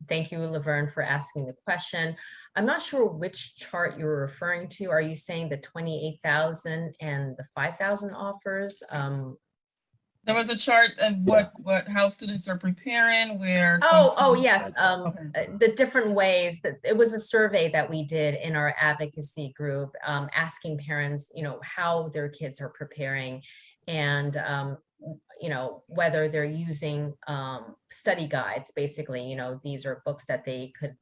Thank you, Laverne, for asking the question. I'm not sure which chart you're referring to. Are you saying the 28,000 and the 5,000 offers? There was a chart of how students are preparing, where. Oh yes. The different ways that it was a survey that we did in our advocacy group, asking parents, how their kids are preparing, and whether they're using study guides. Basically, these are books that they could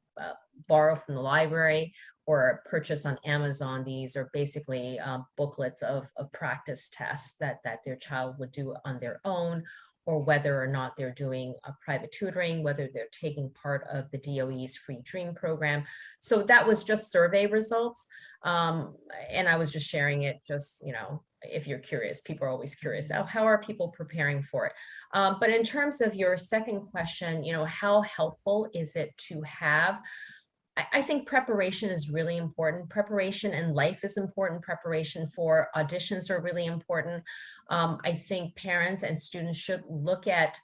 borrow from the library or purchase on Amazon. These are basically booklets of practice tests that their child would do on their own, or whether or not they're doing a private tutoring, whether they're taking part of the DOE's Free Dream program. So that was just survey results. And I was just sharing it, just, if you're curious. People are always curious, how are people preparing for it? But in terms of your second question, how helpful is it to have? I think preparation is really important. Preparation in life is important. Preparation for auditions are really important. I think parents and students should look at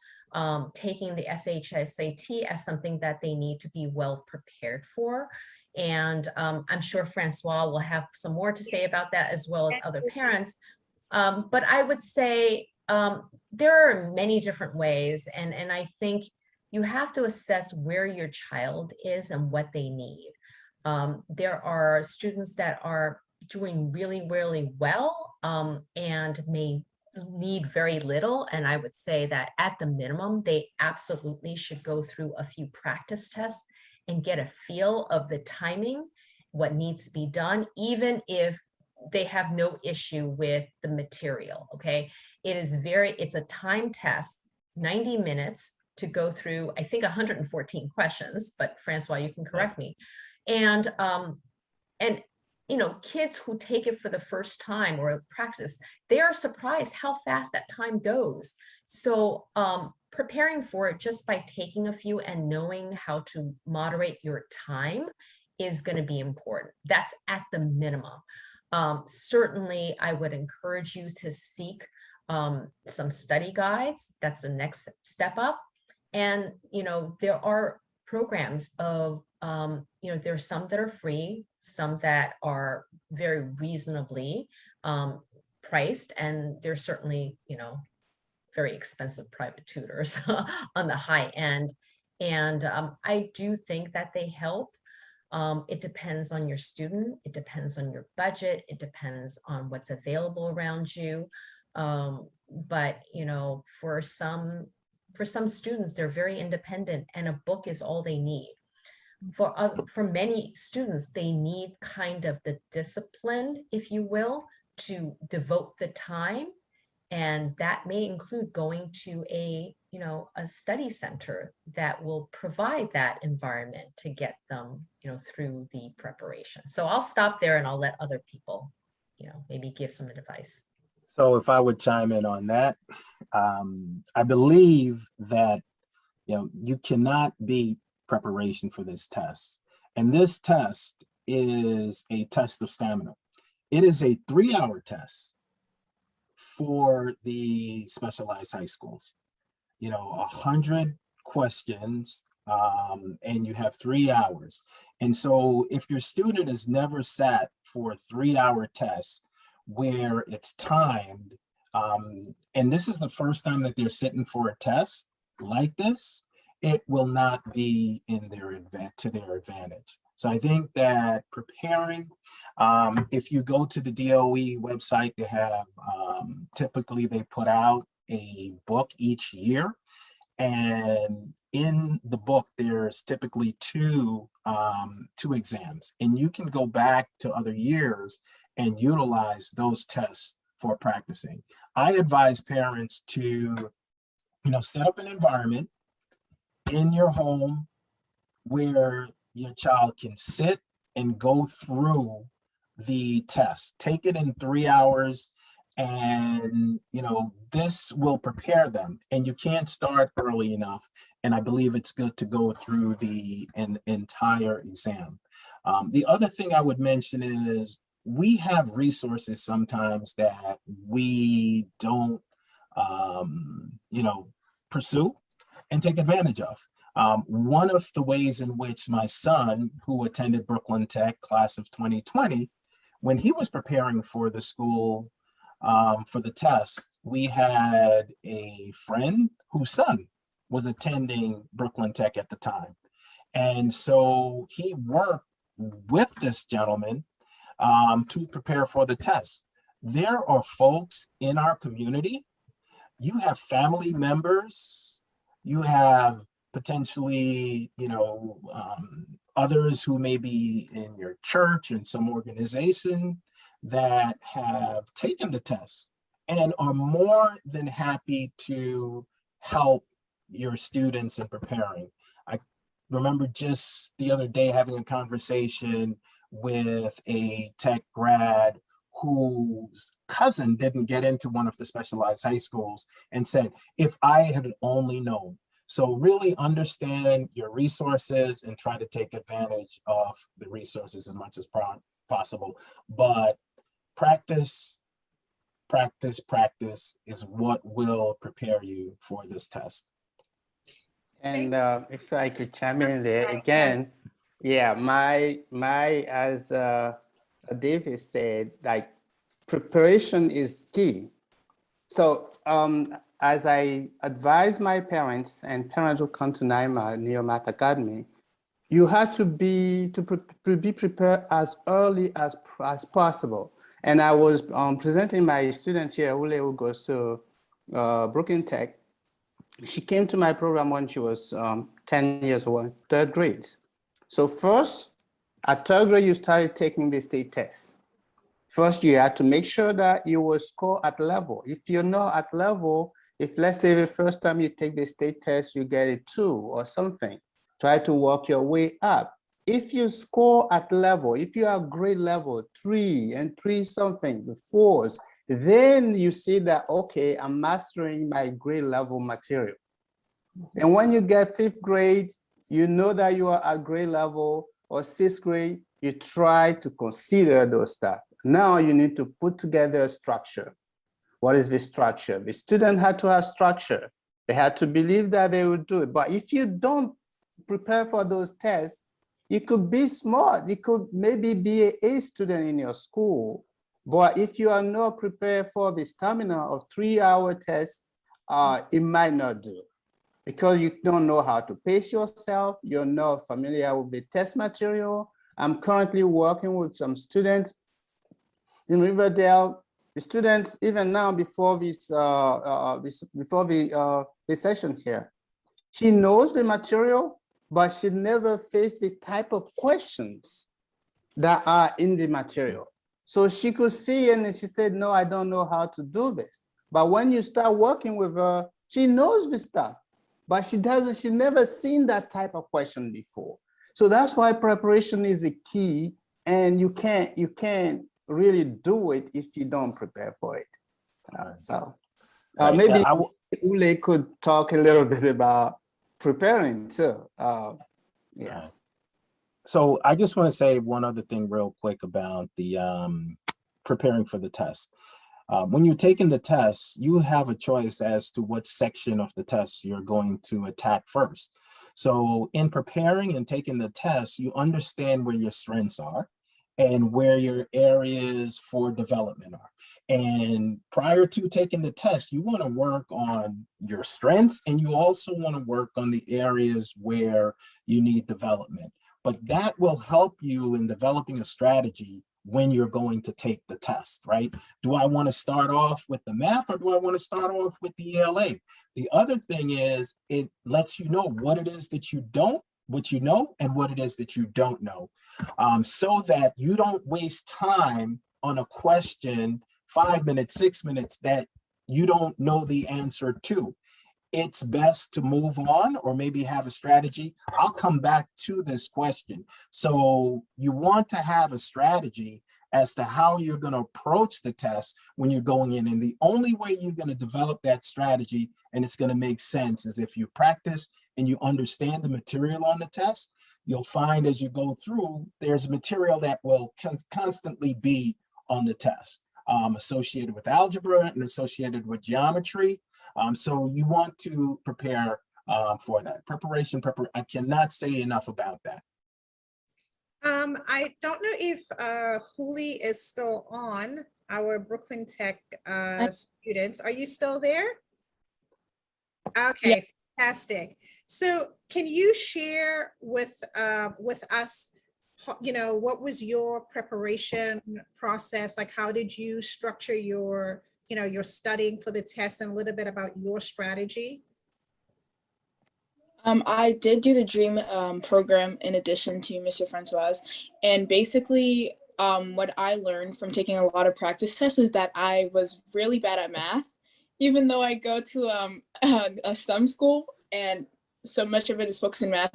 taking the SHSAT as something that they need to be well prepared for. And I'm sure Francois will have some more to say about that, as well as other parents. But I would say there are many different ways, and I think you have to assess where your child is and what they need. There are students that are doing really, really well and may need very little. And I would say that at the minimum, they absolutely should go through a few practice tests and get a feel of the timing, what needs to be done, even if they have no issue with the material, okay? It's a time test, 90 minutes, to go through, I think, 114 questions, but Francois, you can correct me. And kids who take it for the first time or practice, they are surprised how fast that time goes. So preparing for it just by taking a few and knowing how to moderate your time is going to be important. That's at the minimum. Certainly, I would encourage you to seek some study guides. That's the next step up. And, there are programs of, there's some that are free, some that are very reasonably priced, and there's certainly, very expensive private tutors on the high end. And I do think that they help. It depends on your student. It depends on your budget. It depends on what's available around you. but for some students, they're very independent, and a book is all they need. For many students, they need kind of the discipline, if you will, to devote the time. And that may include going to a study center that will provide that environment to get them, through the preparation. So I'll stop there and I'll let other people, maybe give some advice. So if I would chime in on that, I believe that, you cannot beat preparation for this test. And this test is a test of stamina. It is a 3-hour test for the specialized high schools. 100 questions, and you have 3 hours. And so if your student has never sat for a 3-hour test where it's timed, and this is the first time that they're sitting for a test like this, it will not be to their advantage. So I think that preparing, if you go to the DOE website, they have, typically they put out a book each year. And in the book, there's typically two exams, and you can go back to other years and utilize those tests for practicing. I advise parents to, set up an environment in your home where your child can sit and go through the test. Take it in 3 hours, and this will prepare them. And you can't start early enough, and I believe it's good to go through the entire exam. The other thing I would mention is we have resources sometimes that we don't pursue and take advantage of. One of the ways in which my son, who attended Brooklyn Tech, class of 2020, when he was preparing for the school, for the test, we had a friend whose son was attending Brooklyn Tech at the time. And so he worked with this gentleman to prepare for the test. There are folks in our community, you have family members, you have potentially, others who may be in your church and some organization that have taken the test and are more than happy to help your students in preparing. I remember just the other day having a conversation with a tech grad whose cousin didn't get into one of the specialized high schools and said, if I had only known. So really understand your resources and try to take advantage of the resources as much as possible. But practice, practice, practice is what will prepare you for this test. And if I could chime in there again, yeah, my as David said, like preparation is key. So as I advise my parents, and parents who come to NYMA, New York Math Academy, you have to be prepared as early as possible. And I was presenting my student here, Ule, who goes to Brooklyn Tech. She came to my program when she was 10 years old, 3rd grade. So first, at 3rd grade, you started taking the state test. First, you had to make sure that you will score at level. If you're not at level, if let's say the first time you take the state test, you get a 2 or something, try to work your way up. If you score at level, if you are grade level 3 and 3 something, the 4s, then you see that, okay, I'm mastering my grade level material. And when you get 5th grade, you know that you are at grade level, or 6th grade, you try to consider those stuff. Now you need to put together a structure. What is the structure? The student had to have structure. They had to believe that they would do it. But if you don't prepare for those tests, you could be smart. You could maybe be an A student in your school. But if you are not prepared for the stamina of 3-hour tests, it might not do. Because you don't know how to pace yourself, you're not familiar with the test material. I'm currently working with some students in Riverdale. the students, even now before this session here, she knows the material, but she never faced the type of questions that are in the material. So she could see and she said, no, I don't know how to do this. But when you start working with her, she knows the stuff, but she never seen that type of question before. So that's why preparation is the key, and you can't really do it if you don't prepare for it. Maybe Ule could talk a little bit about preparing too. Yeah. So I just want to say one other thing real quick about the preparing for the test. When you're taking the test, you have a choice as to what section of the test you're going to attack first. So in preparing and taking the test, you understand where your strengths are and where your areas for development are. And prior to taking the test, you want to work on your strengths, and you also want to work on the areas where you need development. But that will help you in developing a strategy when you're going to take the test, right? Do I want to start off with the math, or do I want to start off with the ELA? The other thing is it lets you know what it is that you know, and what it is that you don't know, so that you don't waste time on a question, 5 minutes, 6 minutes, that you don't know the answer to. It's best to move on, or maybe have a strategy. I'll come back to this question. So you want to have a strategy as to how you're going to approach the test when you're going in. And the only way you're going to develop that strategy, and it's going to make sense, is if you practice and you understand the material on the test. You'll find as you go through, there's material that will constantly be on the test, associated with algebra and associated with geometry. So you want to prepare for that. Preparation, I cannot say enough about that. I don't know if Huli is still on, our Brooklyn Tech student. Are you still there? Okay, yeah. Fantastic. So can you share with us, you know, what was your preparation process? Like, how did you structure your, you know, your studying for the test, and a little bit about your strategy? I did do the DREAM program in addition to Mr. Francois, and basically what I learned from taking a lot of practice tests is that I was really bad at math, even though I go to a STEM school, and so much of it is focused in math.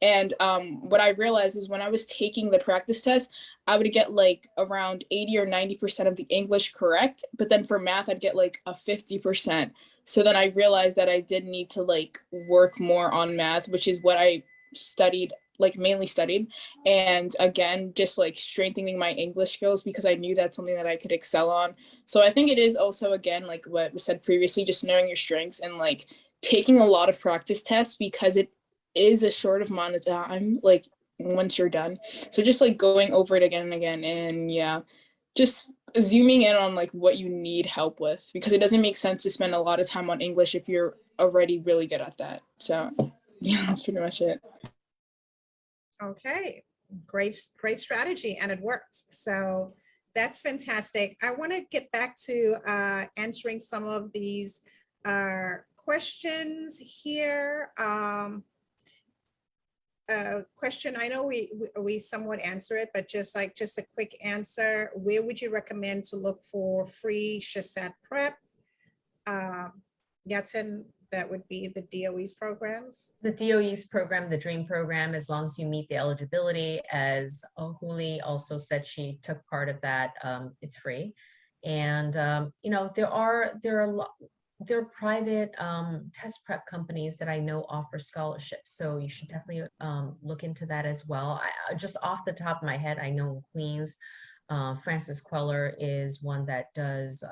And what I realized is when I was taking the practice test, I would get like around 80 or 90% of the English correct, but then for math, I'd get like a 50%. So then I realized that I did need to like work more on math, which is what I studied, like mainly studied. And again, just like strengthening my English skills, because I knew that's something that I could excel on. So I think it is also, again, like what was said previously, just knowing your strengths and like taking a lot of practice tests, because it is a short amount of time, like once you're done. So just like going over it again and again, and yeah, just zooming in on like what you need help with, because it doesn't make sense to spend a lot of time on English if you're already really good at that. So yeah, that's pretty much it. Okay, great strategy, and it worked. So that's fantastic. I want to get back to answering some of these questions here. Question, I know we somewhat answer it, but just a quick answer. Where would you recommend to look for free SHSAT prep? Yiatin, that would be the DOE's programs. The DOE's program, the DREAM program, as long as you meet the eligibility, as Huli also said, she took part of that, it's free. And you know, there are private test prep companies that I know offer scholarships, so you should definitely look into that as well. I just off the top of my head, I know in Queens, Francis Queller is one that does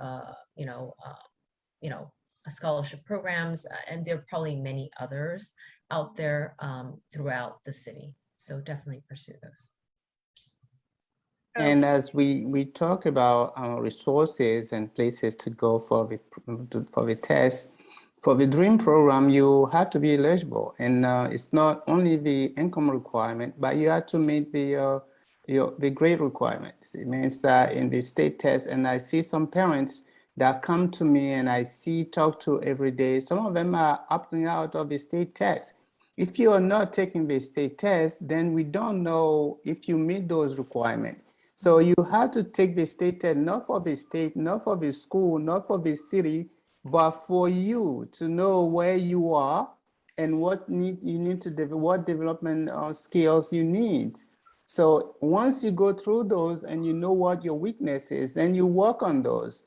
scholarship programs, and there are probably many others out there throughout the city. So definitely pursue those. And as we talk about resources and places to go for the test, for the DREAM program, you have to be eligible, and it's not only the income requirement, but you have to meet the the grade requirements. It means that in the state test, and I see some parents that come to me and I talk to every day, some of them are opting out of the state test. If you are not taking the state test, then we don't know if you meet those requirements. So you have to take the state test, not for the state, not for the school, not for the city, but for you to know where you are and what you need to develop, what development skills you need. So once you go through those and you know what your weakness is, then you work on those.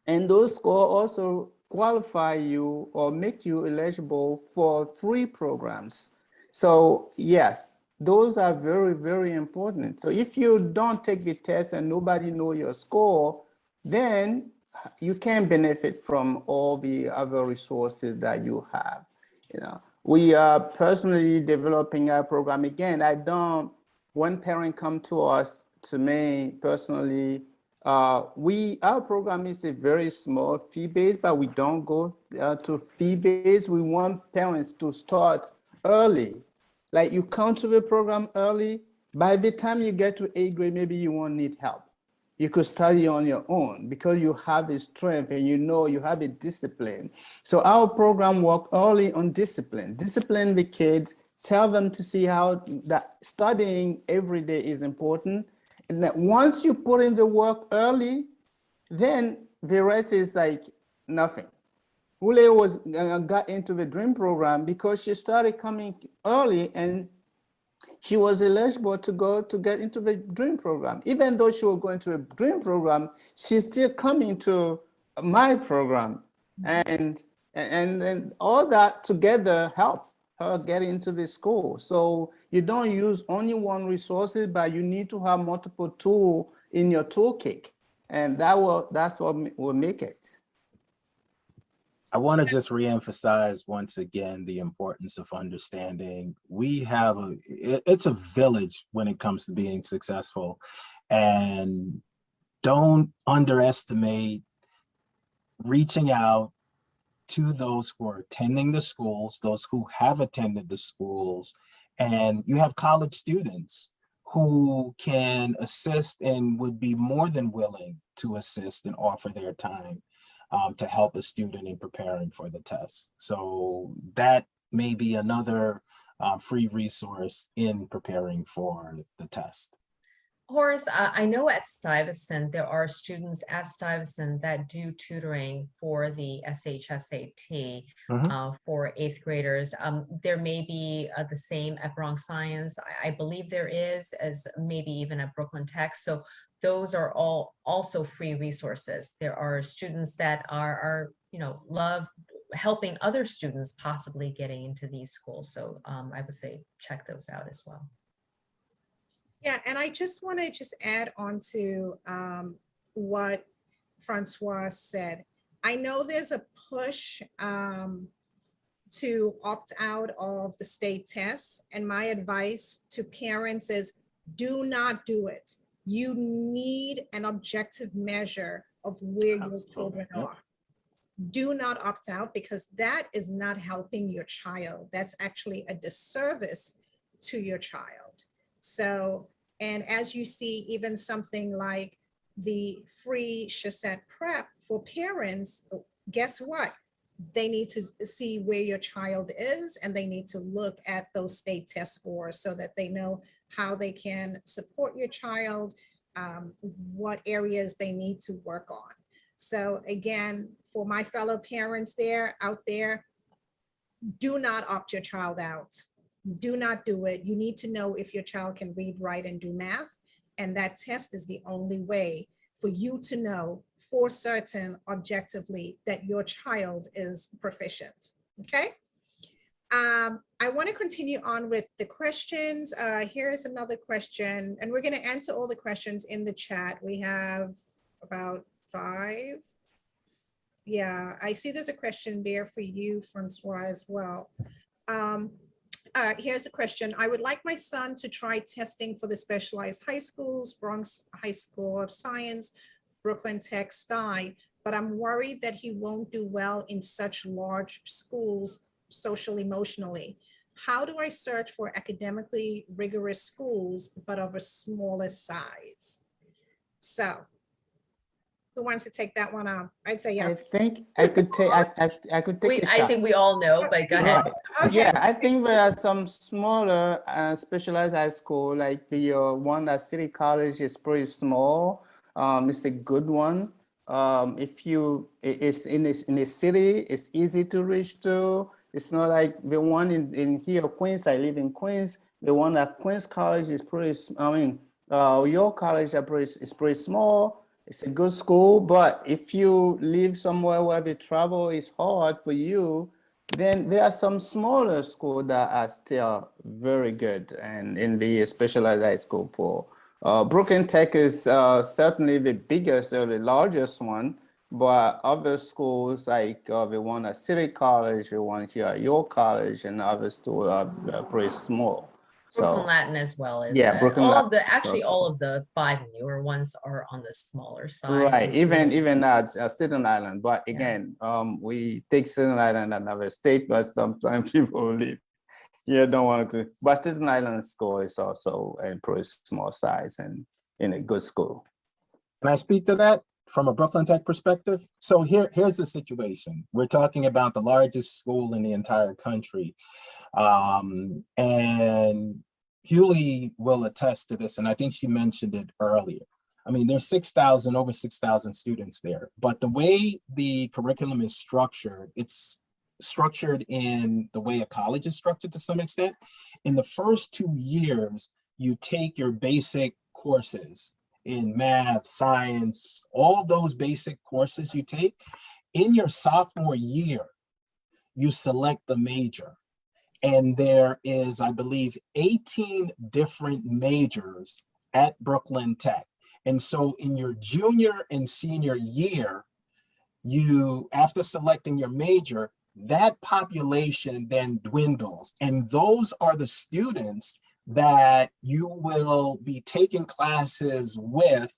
And those scores also qualify you or make you eligible for free programs. So yes, those are very, very important. So if you don't take the test and nobody know your score, then you can benefit from all the other resources that you have. You know, we are personally developing our program. Again, when parent come to us, to me personally, our program is a very small fee-based, but we don't go to fee-based. We want parents to start early. Like you come to the program early, by the time you get to 8th grade, maybe you won't need help. You could study on your own because you have a strength and you know you have a discipline. So our program works early on discipline. Discipline the kids, tell them to see how that studying every day is important. And that once you put in the work early, then the rest is like nothing. Ule got into the DREAM program because she started coming early and she was eligible to get into the DREAM program. Even though she was going to a DREAM program, she's still coming to my program. And all that together help her get into the school. So you don't use only one resource, but you need to have multiple tools in your toolkit. And that's what will make it. I want to just reemphasize once again the importance of understanding it's a village when it comes to being successful, and don't underestimate reaching out to those who are attending the schools, those who have attended the schools, and you have college students who can assist and would be more than willing to assist and offer their time to help a student in preparing for the test. So that may be another free resource in preparing for the test. Horace, I know at Stuyvesant, there are students at Stuyvesant that do tutoring for the SHSAT for 8th graders. There may be the same at Bronx Science. I believe there is, as maybe even at Brooklyn Tech. So those are all also free resources. There are students that are love helping other students possibly getting into these schools. So I would say check those out as well. Yeah, and I just want to add on to what Francois said. I know there's a push to opt out of the state tests, and my advice to parents is do not do it. You need an objective measure of where your children are. Do not opt out, because that is not helping your child. That's actually a disservice to your child. So, and as you see, even something like the free SHSAT prep for parents, guess what? They need to see where your child is, and they need to look at those state test scores so that they know how they can support your child, what areas they need to work on. So again, for my fellow parents out there, do not opt your child out. Do not do it. You need to know if your child can read, write, and do math. And that test is the only way for you to know for certain objectively that your child is proficient. Okay. I want to continue on with the questions. Here's another question, and we're going to answer all the questions in the chat. We have about 5. Yeah, I see there's a question there for you, Francois, as well. Here's a question. I would like my son to try testing for the specialized high schools, Bronx High School of Science, Brooklyn Tech, Stuyvesant, but I'm worried that he won't do well in such large schools social emotionally. How do I search for academically rigorous schools, but of a smaller size? So who wants to take that one up? I'd say I yes. think I could take I could take a I shot. think we all know, but go ahead. Right. Yeah, I think there are some smaller specialized high school, like the one at City College is pretty small. It's a good one. If you it's in a city, it's easy to reach to. It's not like the one in here, Queens. I live in Queens. The one at Queens College is pretty. I mean, your college is pretty small. It's a good school, but if you live somewhere where the travel is hard for you, then there are some smaller schools that are still very good and in the specialized high school pool. Brooklyn Tech is certainly the biggest or the largest one, but other schools like the one at City College, the one here at York College, and other schools are pretty small. Brooklyn So Latin as well as yeah, Brooklyn all Latin of the actually also. all of the 5 newer ones are on the smaller side. Right, including- even at Staten Island, but again, we take Staten Island another state, but sometimes people leave. Yeah, don't want to. But Staten Island school is also a pretty small size and in a good school. Can I speak to that from a Brooklyn Tech perspective? So here's the situation. We're talking about the largest school in the entire country. And Hewley will attest to this, and I think she mentioned it earlier. I mean, there's over 6,000 students there, but the way the curriculum is structured, it's structured in the way a college is structured to some extent. In the first 2 years, you take your basic courses in math, science, all those basic courses you take. In your sophomore year, you select the major. And there is, I believe, 18 different majors at Brooklyn Tech. And so in your junior and senior year, you, after selecting your major, that population then dwindles. And those are the students that you will be taking classes with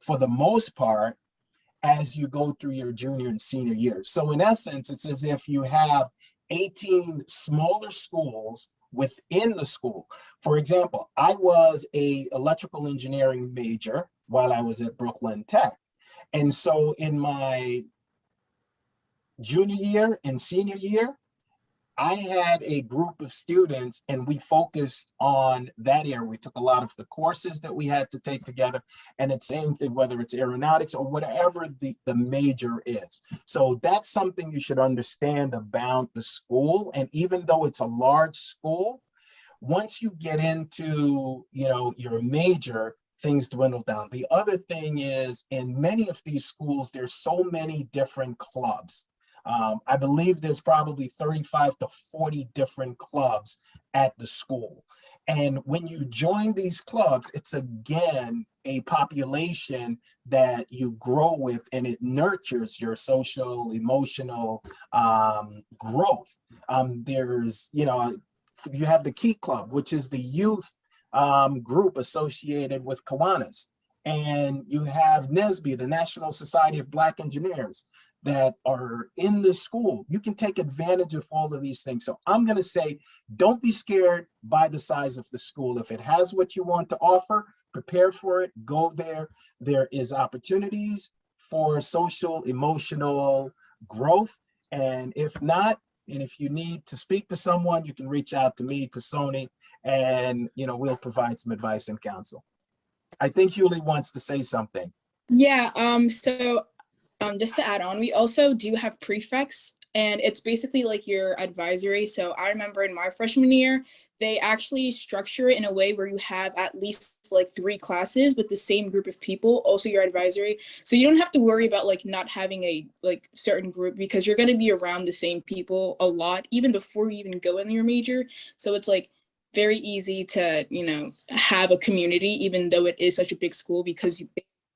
for the most part as you go through your junior and senior years. So in essence, it's as if you have 18 smaller schools within the school. For example, I was an electrical engineering major while I was at Brooklyn Tech. And so in my junior year and senior year, I had a group of students and we focused on that area. We took a lot of the courses that we had to take together, and it's the same thing, whether it's aeronautics or whatever the major is. So that's something you should understand about the school. And even though it's a large school, once you get into, your major, things dwindle down. The other thing is, in many of these schools, there's so many different clubs. I believe there's probably 35 to 40 different clubs at the school. And when you join these clubs, it's again a population that you grow with, and it nurtures your social, emotional growth. There's, you have the Key Club, which is the youth group associated with Kiwanis. And you have NSBE, the National Society of Black Engineers, that are in the school. You can take advantage of all of these things. So I'm going to say, don't be scared by the size of the school. If it has what you want to offer, prepare for it, go there. There is opportunities for social, emotional growth. And if not, and if you need to speak to someone, you can reach out to me, CASONY, and we'll provide some advice and counsel. I think Hewley wants to say something. Yeah, just to add on, we also do have prefects, and it's basically like your advisory. So I remember in my freshman year, they actually structure it in a way where you have at least like 3 classes with the same group of people, also your advisory. So you don't have to worry about like not having a like certain group, because you're going to be around the same people a lot, even before you even go in your major. So it's like very easy to, have a community, even though it is such a big school, because you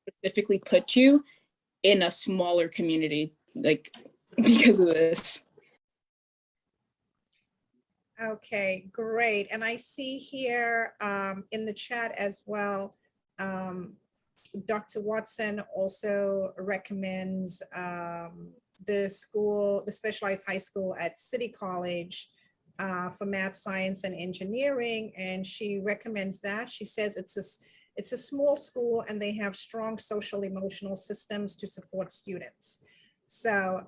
specifically put you in a smaller community, like because of this. Okay, great. And I see here in the chat as well, Dr. Watson also recommends the specialized high school at City College for math, science, and engineering, and she recommends that. She says it's a small school and they have strong social emotional systems to support students. So,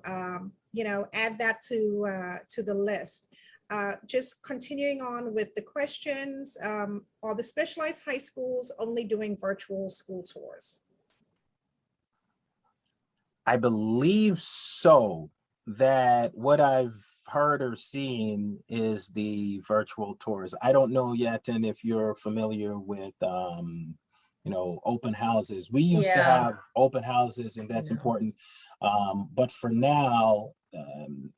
you know, add that to the list. Just continuing on with the questions, are the specialized high schools only doing virtual school tours? I believe so. That what I've heard or seen is the virtual tours. I don't know yet, and if you're familiar with you know, open houses. We used to have open houses, and that's important. But for now,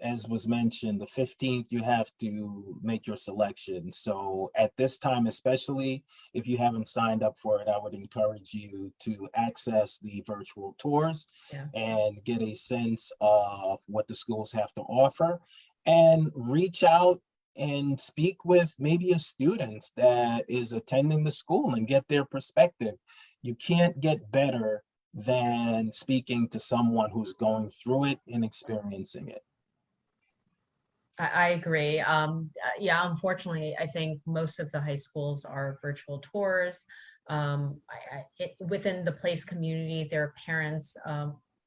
as was mentioned, the 15th, you have to make your selection. So at this time, especially if you haven't signed up for it, I would encourage you to access the virtual tours and get a sense of what the schools have to offer, and reach out and speak with maybe a student that is attending the school and get their perspective. You can't get better than speaking to someone who's going through it and experiencing it. I agree. Yeah, unfortunately, I think most of the high schools are virtual tours. Within the place community, there are parents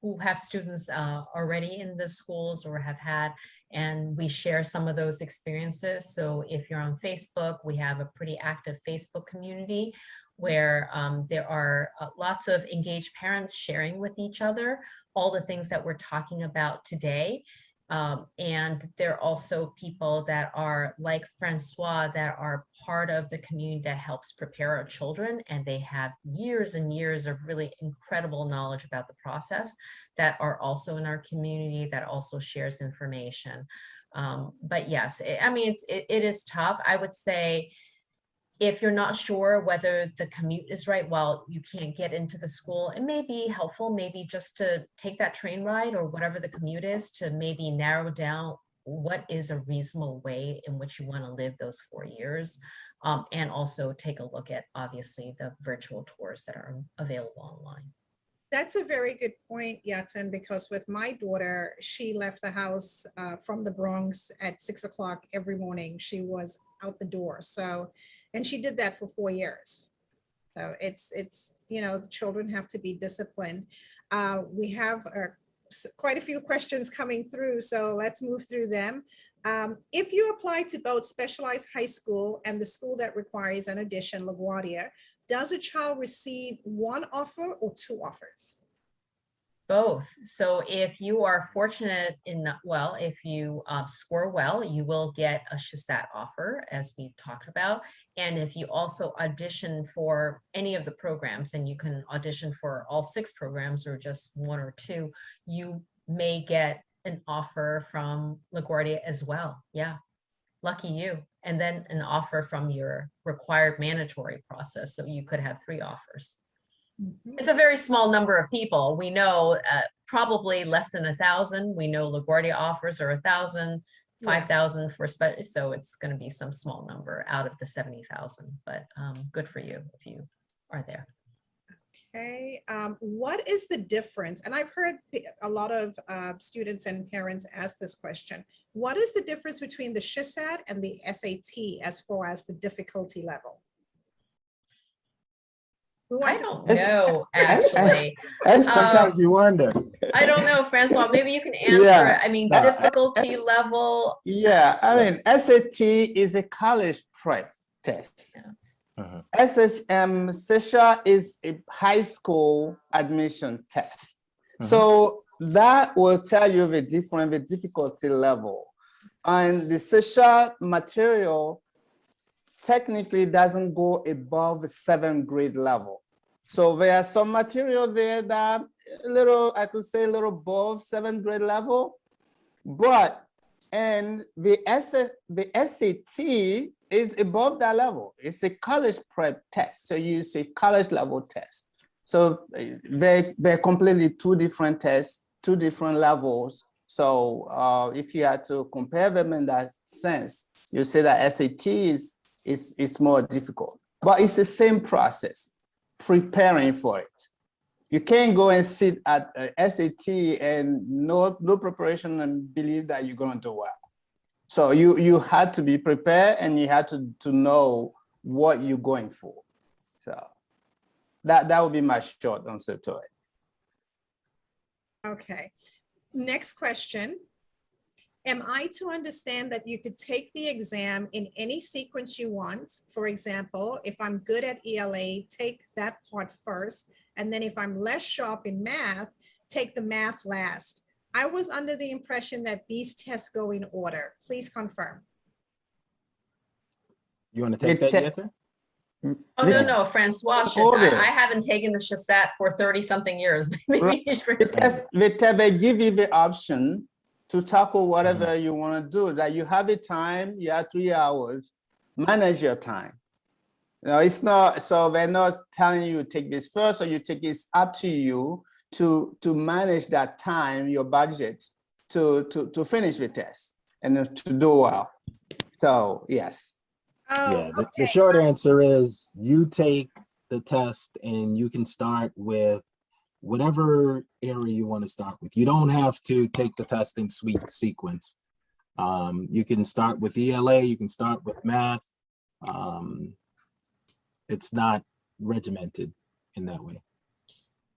who have students already in the schools or have had, and we share some of those experiences. So if you're on Facebook, we have a pretty active Facebook community where there are lots of engaged parents sharing with each other all the things that we're talking about today. And there are also people that are like Francois that are part of the community that helps prepare our children, and they have years and years of really incredible knowledge about the process that are also in our community that also shares information. But yes, I mean, it is tough. I would say if you're not sure whether the commute is right, well, you can't get into the school, it may be helpful maybe just to take that train ride or whatever the commute is to maybe narrow down what is a reasonable way in which you want to live those 4 years. And also take a look at, obviously, the virtual tours that are available online. That's a very good point, Yiatin, because with my daughter, she left the house from the Bronx at 6 o'clock every morning. She was out the door. So, and she did that for 4 years. So it's, you know, the children have to be disciplined. We have quite a few questions coming through, so let's move through them. If you apply to both specialized high school and the school that requires an addition, LaGuardia, does a child receive one offer or 2 offers? Both. So if you are fortunate in, well, if you score well, you will get a SHSAT offer, as we talked about. And if you also audition for any of the programs, and you can audition for all 6 programs or just 1 or 2, you may get an offer from LaGuardia as well. Yeah, lucky you. And then an offer from your required mandatory process. So you could have 3 offers. It's a very small number of people. We know probably less than 1,000. We know LaGuardia offers are 1,000, 5,000 for special. So it's going to be some small number out of the 70,000. But good for you if you are there. Okay. What is the difference? And I've heard a lot of students and parents ask this question. What is the difference between the SHSAT and the SAT as far as the difficulty level? I don't know, actually. Sometimes you wonder. I don't know, Francois, maybe you can answer. I mean, difficulty level. Yeah, I mean, SAT is a college prep test. SHSAT is a high school admission test. So that will tell you the difficulty level. And the SHSAT material technically doesn't go above the 7th grade level. So there are some material there that a little, I could say a little above 7th grade level, but and the SAT is above that level. It's a college prep test. So you use a college level test. So they're completely 2 different tests, 2 different levels. So if you had to compare them in that sense, you say that SAT is more difficult, but it's the same process, preparing for it. You can't go and sit at SAT and no preparation and believe that you're going to do well. So you had to be prepared and you had to know what you're going for. So that would be my short answer to it. Okay. Next question. Am I to understand that you could take the exam in any sequence you want? For example, if I'm good at ELA, take that part first. And then if I'm less sharp in math, take the math last. I was under the impression that these tests go in order. Please confirm. You want to take that, Yiatin? Oh, no, Francois should. I haven't taken the SHSAT for 30-something years. Maybe you should. They give you the option to tackle whatever you want to do. That you have a time, you have 3 hours, manage your time. No, it's not, so they're not telling you take this first or you take this, up to you to manage that time, your budget, to finish the test and to do well. So yes. Oh, yeah, okay. the short answer is you take the test and you can start with whatever area you want to start with. You don't have to take the test in sequence. You can start with ELA, you can start with math. It's not regimented in that way.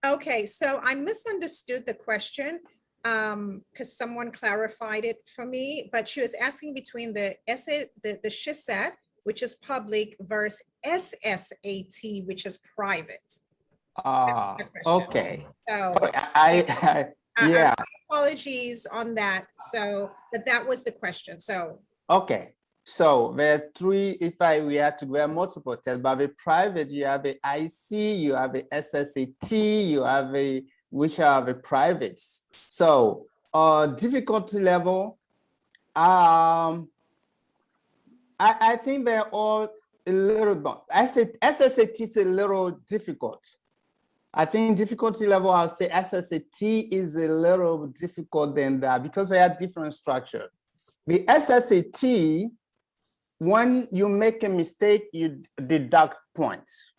Okay, so I misunderstood the question because someone clarified it for me, but she was asking between the SHSAT, which is public, versus SSAT, which is private. Okay. So yeah. Apologies on that. So, but that was the question. So. Okay. So there are three, we had to wear multiple tests, but with private, you have a IC, you have a SSAT, you have which are the privates. So difficulty level, I think they're all a little bit, SSAT is a little difficult. I think difficulty level, I'll say SSAT is a little difficult than that because they have different structure. The SSAT, when you make a mistake, you deduct points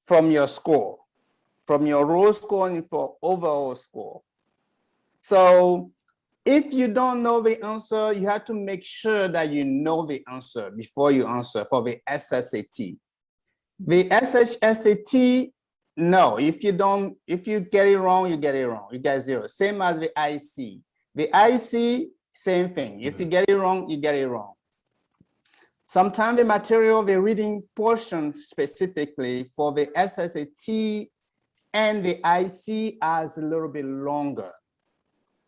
from your score, from your raw score and for overall score. So if you don't know the answer, you have to make sure that you know the answer before you answer for the SSAT. The SHSAT, no, if you get it wrong, you get it wrong, you get 0. Same as the IC. The IC, same thing. If you get it wrong, you get it wrong. Sometimes the material, the reading portion specifically for the SSAT and the IC is a little bit longer.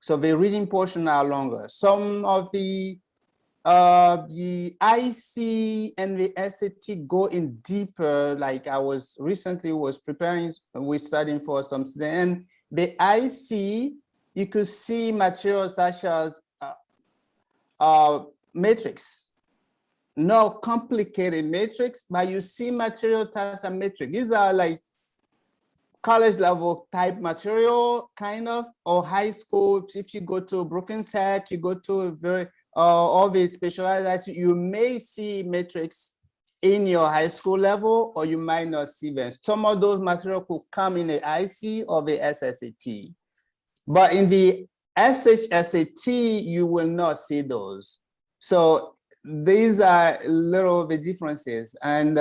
So the reading portion are longer. Some of the IC and the SAT go in deeper, like I was recently preparing, we're studying for something. And the IC, you could see material such as matrix. No complicated matrix, but you see material types of matrix. These are like college level type material, kind of, or high school. If you go to Brooklyn Tech, you go to all the specialized, you may see matrix in your high school level, or you might not see them. Some of those material could come in the IC or the SSAT. But in the SHSAT, you will not see those. So these are little the differences. And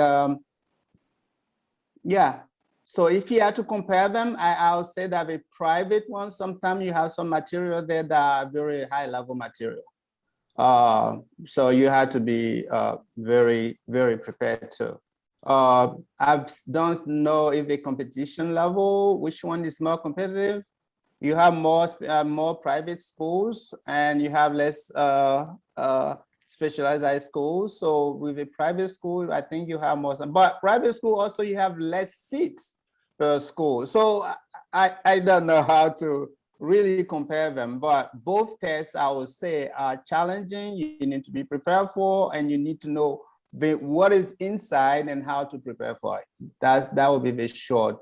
yeah, so if you had to compare them, I'll say that the private ones, sometimes you have some material there that are very high level material. So you had to be very, very prepared too. I don't know if the competition level, which one is more competitive. You have more private schools and you have less specialized high schools. So with a private school, I think you have more, but private school also you have less seats per school. So I don't know how to really compare them, but both tests I would say are challenging. You need to be prepared for, and you need to know what is inside and how to prepare for it. That would be the short.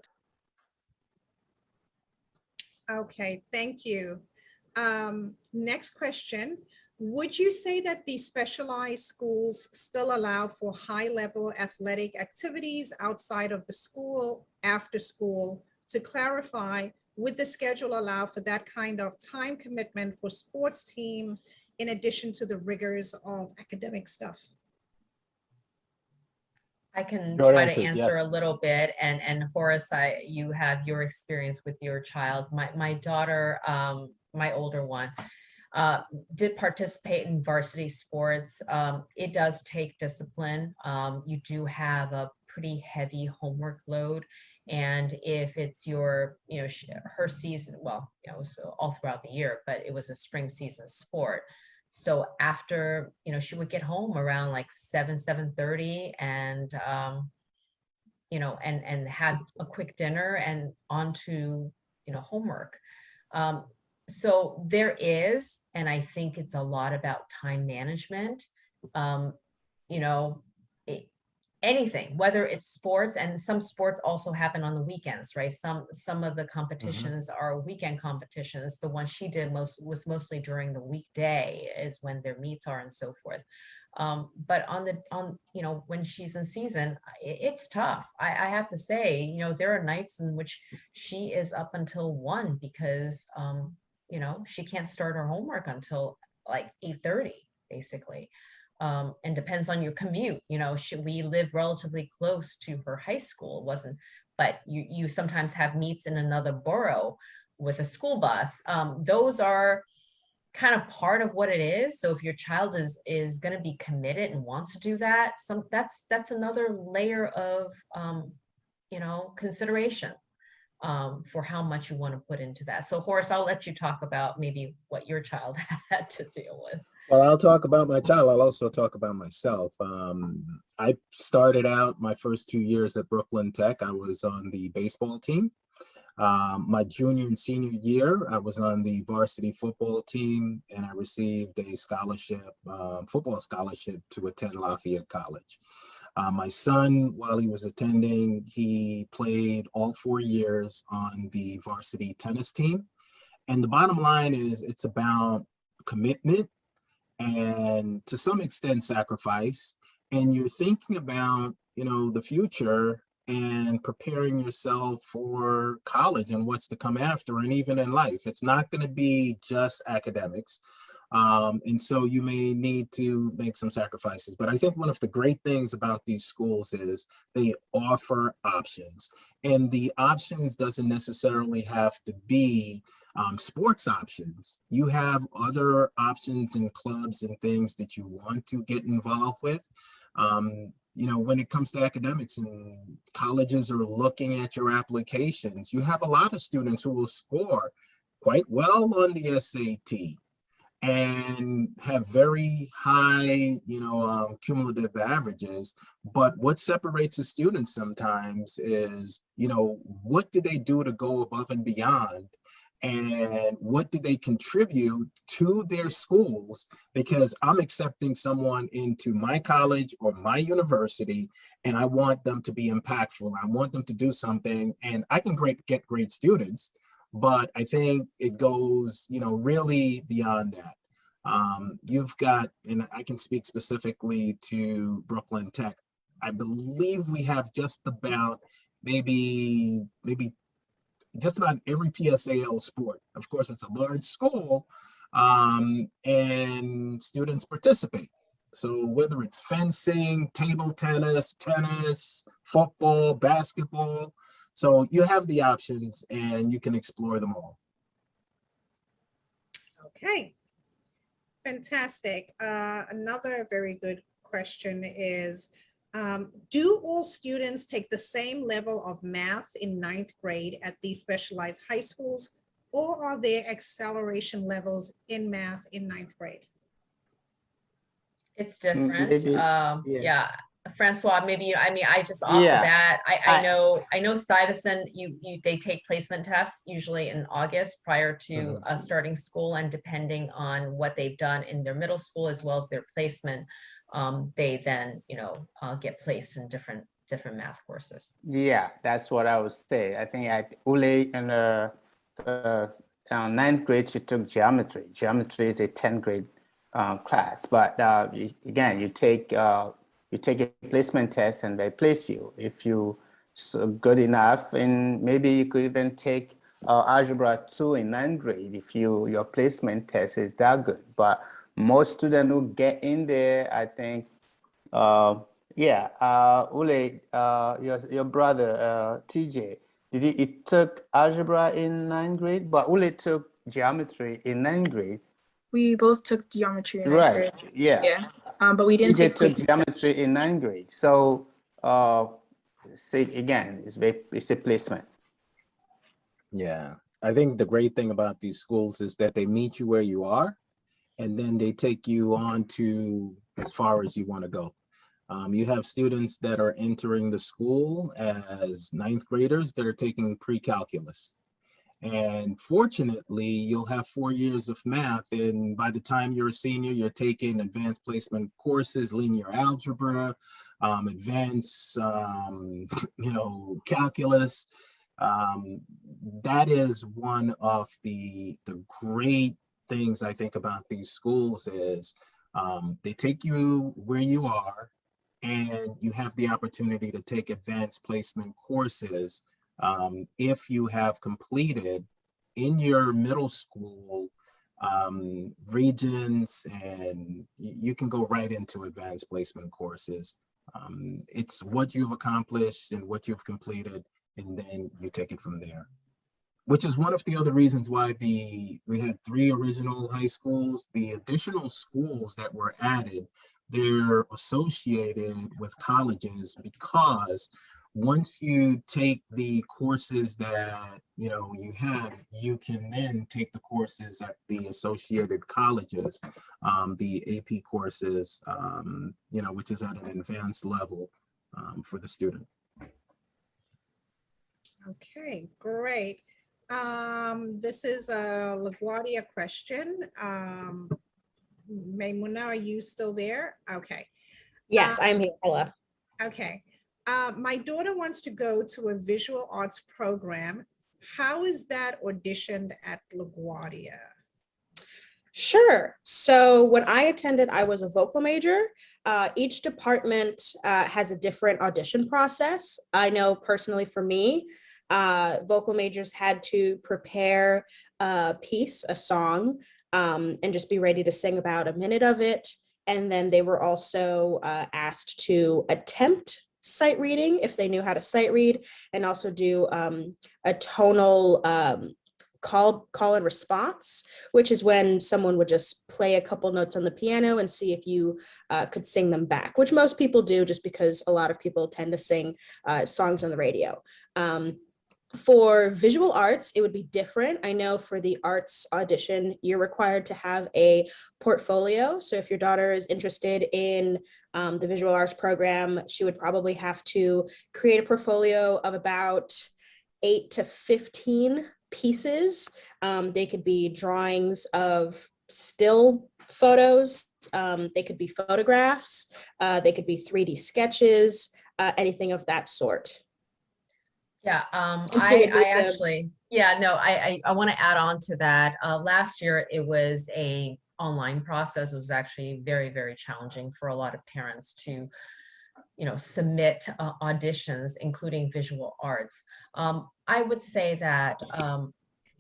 Okay, thank you. Next question. Would you say that the specialized schools still allow for high-level athletic activities outside of the school, after school? To clarify, would the schedule allow for that kind of time commitment for sports team in addition to the rigors of academic stuff? I can Short try to answer is answer yes. a little bit, and Horace, you have your experience with your child. My daughter, my older one, did participate in varsity sports. It does take discipline. You do have a pretty heavy homework load. And if it's your, her season, well, it was all throughout the year, but it was a spring season sport. So after, she would get home around like 7:30 and, and have a quick dinner and on to, homework. So there is, and I think it's a lot about time management. Anything, whether it's sports, and some sports also happen on the weekends, right? Some of the competitions are weekend competitions. The one she did was mostly during the weekday, is when their meets are and so forth. But when she's in season, it's tough. I have to say, there are nights in which she is up until 1 because she can't start her homework until like 8:30, basically. And depends on your commute. We live relatively close to her high school. It wasn't, but you sometimes have meets in another borough with a school bus. Those are kind of part of what it is. So if your child is going to be committed and wants to do that, that's another layer of consideration for how much you want to put into that. So Horace, I'll let you talk about maybe what your child had to deal with. Well, I'll talk about my child. I'll also talk about myself. I started out my first 2 years at Brooklyn Tech. I was on the baseball team. My junior and senior year, I was on the varsity football team, and I received a scholarship, football scholarship, to attend Lafayette College. My son, while he was attending, he played all 4 years on the varsity tennis team. And the bottom line is, it's about commitment and to some extent sacrifice. And you're thinking about, the future and preparing yourself for college and what's to come after, and even in life. It's not going to be just academics. And so you may need to make some sacrifices. But I think one of the great things about these schools is they offer options. And the options doesn't necessarily have to be sports options. You have other options in clubs and things that you want to get involved with. When it comes to academics, and colleges are looking at your applications, you have a lot of students who will score quite well on the SAT and have very high, cumulative averages. But what separates the students sometimes is, what do they do to go above and beyond? And what do they contribute to their schools? Because I'm accepting someone into my college or my university, and I want them to be impactful. I want them to do something, and I can get great students, but I think it goes, really beyond that. You've got, and I can speak specifically to Brooklyn Tech. I believe we have just about maybe just about every PSAL sport. Of course, it's a large school, and students participate. So whether it's fencing, table tennis, football, basketball, so you have the options and you can explore them all. Okay, fantastic. Another very good question is, do all students take the same level of math in 9th grade at these specialized high schools, or are there acceleration levels in math in 9th grade? It's different. Maybe, yeah. Francois, maybe I just off the bat, I know Stuyvesant, they take placement tests usually in August prior to starting school, and depending on what they've done in their middle school as well as their placement, they then get placed in different math courses. Yeah, that's what I would say. I think Ule in 9th grade, she took geometry. Geometry is a 10th grade class, but again, you take a placement test and they place you. If you good enough, and maybe you could even take Algebra 2 in 9th grade if your placement test is that good. But most students who get in there, I think, Ule, your brother, TJ, he took algebra in 9th grade, but Ule took geometry in 9th grade. We both took geometry in 9th Right, grade. yeah. Yeah, but we didn't TJ take took placement. geometry in 9th grade. So, say again, it's a placement. Yeah. I think the great thing about these schools is that they meet you where you are, and then they take you on to as far as you want to go. You have students that are entering the school as 9th graders that are taking pre-calculus. And fortunately, you'll have 4 years of math. And by the time you're a senior, you're taking advanced placement courses, linear algebra, advanced, calculus. That is one of the great things I think about these schools is they take you where you are, and you have the opportunity to take advanced placement courses if you have completed in your middle school regions, and you can go right into advanced placement courses. It's what you've accomplished and what you've completed, and then you take it from there. Which is one of the other reasons why we had 3 original high schools. The additional schools that were added, they're associated with colleges, because once you take the courses that you have, you can then take the courses at the associated colleges, the AP courses, which is at an advanced level for the student. Okay, great. This is a LaGuardia question. Mymoena, are you still there? Okay. Yes, I'm here. Hello. Okay. My daughter wants to go to a visual arts program. How is that auditioned at LaGuardia? Sure. So when I attended, I was a vocal major. Each department has a different audition process. I know personally for me, vocal majors had to prepare a piece, a song, and just be ready to sing about a minute of it. And then they were also asked to attempt sight reading if they knew how to sight read, and also do a tonal call and response, which is when someone would just play a couple notes on the piano and see if you could sing them back, which most people do just because a lot of people tend to sing songs on the radio. For visual arts, it would be different. I know for the arts audition, you're required to have a portfolio. So if your daughter is interested in the visual arts program, she would probably have to create a portfolio of about 8 to 15 pieces. They could be drawings of still photos. They could be photographs. They could be 3D sketches, anything of that sort. Yeah, I actually, I want to add on to that. Last year, it was a online process. It was actually very, very challenging for a lot of parents to, submit auditions, including visual arts. I would say that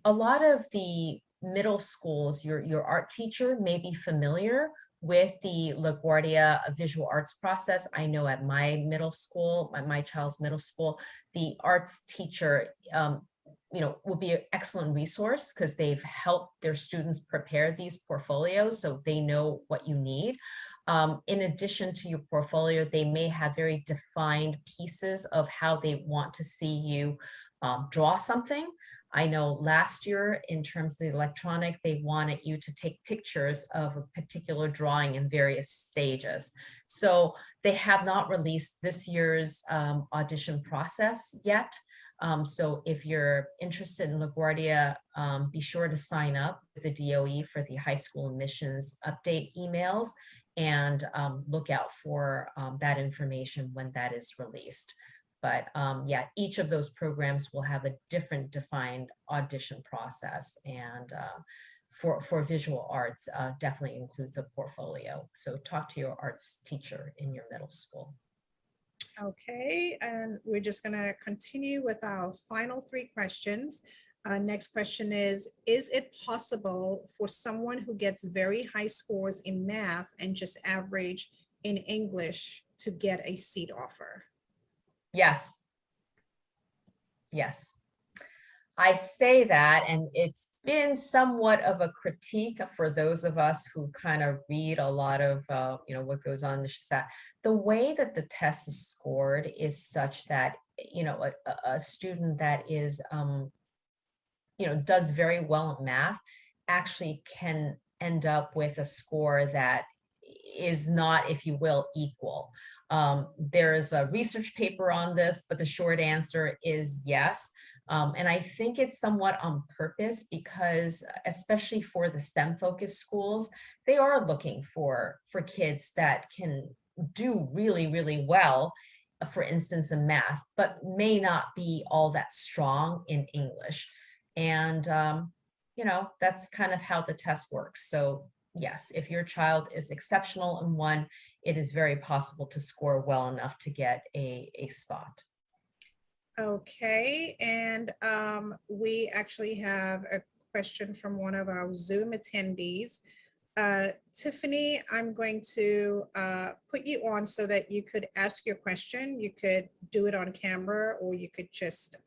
a lot of the middle schools, your art teacher may be familiar with the LaGuardia visual arts process. I know at my middle school, my child's middle school, the arts teacher, will be an excellent resource because they've helped their students prepare these portfolios, so they know what you need. In addition to your portfolio, they may have very defined pieces of how they want to see you draw something. I know last year, in terms of the electronic, they wanted you to take pictures of a particular drawing in various stages. So they have not released this year's audition process yet. So if you're interested in LaGuardia, be sure to sign up with the DOE for the high school admissions update emails, and look out for that information when that is released. But each of those programs will have a different defined audition process. And for visual arts, definitely includes a portfolio. So talk to your arts teacher in your middle school. Okay, and we're just going to continue with our final 3 questions. Next question is it possible for someone who gets very high scores in math and just average in English to get a seat offer? Yes. Yes. I say that, and it's been somewhat of a critique for those of us who kind of read a lot of, what goes on in the SHSAT. The way that the test is scored is such that, a student that is, does very well in math actually can end up with a score that is not, if you will, equal. There's a research paper on this, but the short answer is yes. And I think it's somewhat on purpose because, especially for the STEM focused schools, they are looking for kids that can do really, really well, for instance, in math, but may not be all that strong in English. And, that's kind of how the test works. So yes, if your child is exceptional in one, it is very possible to score well enough to get a spot. Okay, and we actually have a question from one of our Zoom attendees. Tiffany, I'm going to put you on so that you could ask your question. You could do it on camera, or you could just,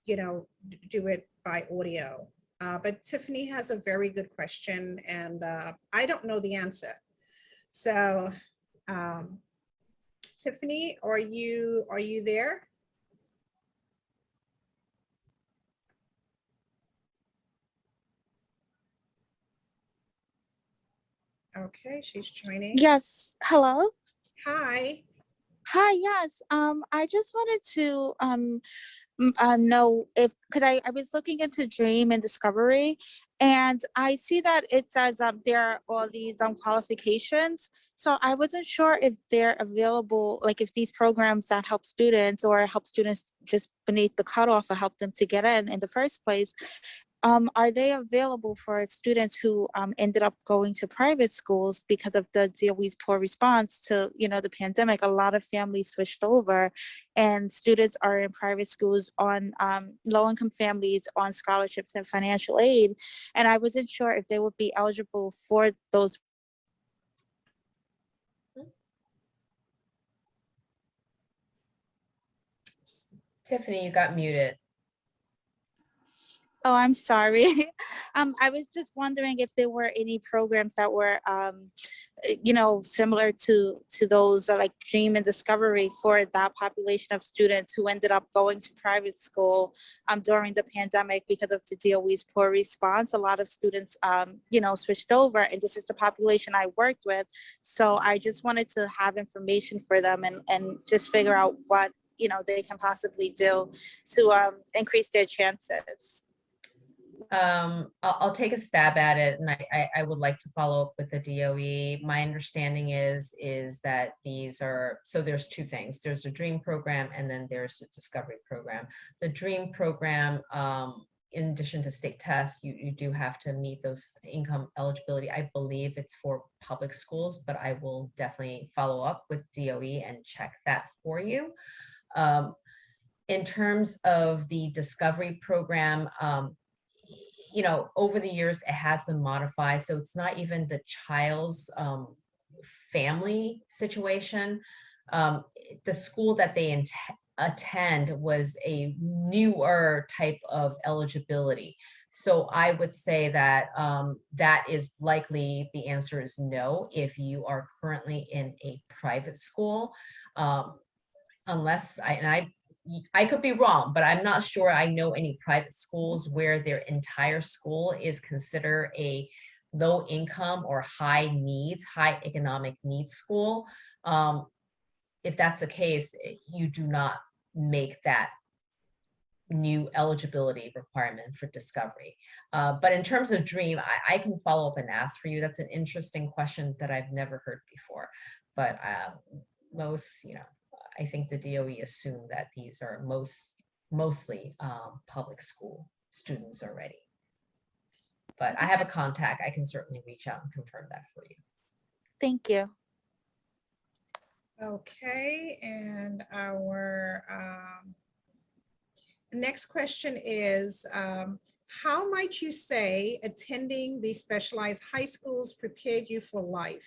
do it by audio. But Tiffany has a very good question, and I don't know the answer. So, Tiffany, are you there? Okay, she's joining. Yes. Hello. Hi. Hi. Yes. I just wanted to know if, because I was looking into Dream and Discovery, and I see that it says there are all these qualifications. So I wasn't sure if they're available, like if these programs that help students or help students just beneath the cutoff or help them to get in the first place. Are they available for students who ended up going to private schools because of the DOE's poor response to, the pandemic? A lot of families switched over, and students are in private schools on low-income families on scholarships and financial aid. And I wasn't sure if they would be eligible for those. Tiffany, you got muted. Oh, I'm sorry. I was just wondering if there were any programs that were, similar to those like Dream and Discovery for that population of students who ended up going to private school during the pandemic because of the DOE's poor response. A lot of students, switched over, and this is the population I worked with. So I just wanted to have information for them and just figure out what, they can possibly do to increase their chances. I'll take a stab at it, and I would like to follow up with the DOE. My understanding is that these are, so there's two things. There's a DREAM program, and then there's the Discovery program. The DREAM program, in addition to state tests, you do have to meet those income eligibility. I believe it's for public schools, but I will definitely follow up with DOE and check that for you. In terms of the Discovery program, over the years, it has been modified. So it's not even the child's family situation. The school that they attend was a newer type of eligibility. So I would say that that is likely, the answer is no, if you are currently in a private school, unless I could be wrong, but I'm not sure I know any private schools where their entire school is considered a low income or high economic needs school. If that's the case, you do not make that new eligibility requirement for Discovery. But in terms of DREAM, I can follow up and ask for you. That's an interesting question that I've never heard before. But most, I think the DOE assumed that these are mostly public school students already. But I have a contact. I can certainly reach out and confirm that for you. Thank you. Okay, and our Next question is, how might you say attending these specialized high schools prepared you for life?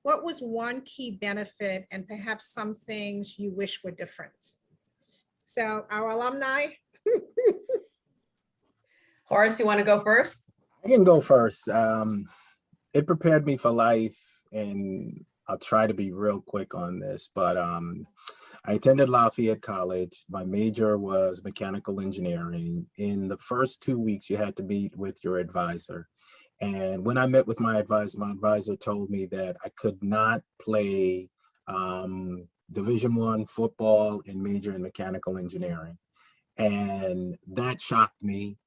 What was one key benefit and perhaps some things you wish were different? So our alumni. Horace, you want to go first? I can go first. It prepared me for life, and I'll try to be real quick on this, but I attended Lafayette College. My major was mechanical engineering. In the first 2 weeks, you had to meet with your advisor. And when I met with my advisor told me that I could not play Division I football and major in mechanical engineering. And that shocked me.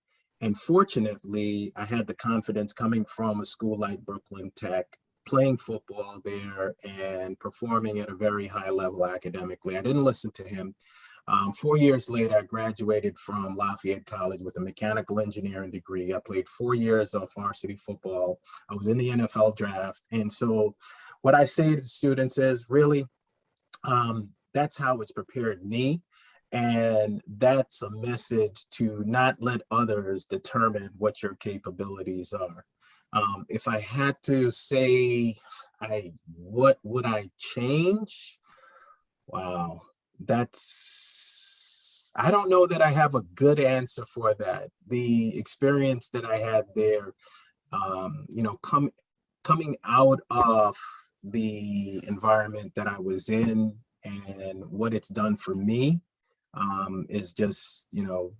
And fortunately, I had the confidence coming from a school like Brooklyn Tech, playing football there and performing at a very high level academically. I didn't listen to him. 4 years later, I graduated from Lafayette College with a mechanical engineering degree. I played 4 years of varsity football. I was in the NFL draft. And so what I say to the students is really, that's how it's prepared me. And that's a message to not let others determine what your capabilities are. If I had to say, what would I change? Wow, I don't know that I have a good answer for that. The experience that I had there, coming out of the environment that I was in and what it's done for me, is just,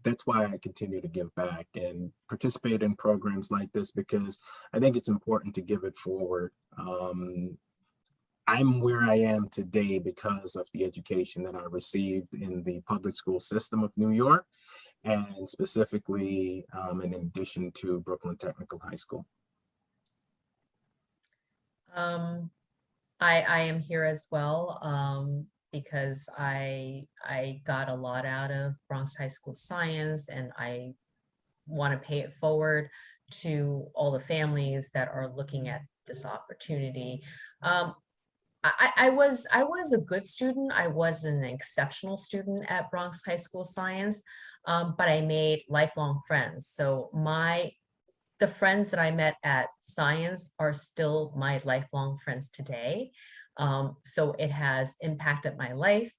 that's why I continue to give back and participate in programs like this, because I think it's important to give it forward. I'm where I am today because of the education that I received in the public school system of New York, and specifically in addition to Brooklyn Technical High School. I am here as well because I got a lot out of Bronx High School of Science, and I want to pay it forward to all the families that are looking at this opportunity. I was a good student. I wasn't an exceptional student at Bronx High School of Science, but I made lifelong friends. So the friends that I met at Science are still my lifelong friends today. So it has impacted my life.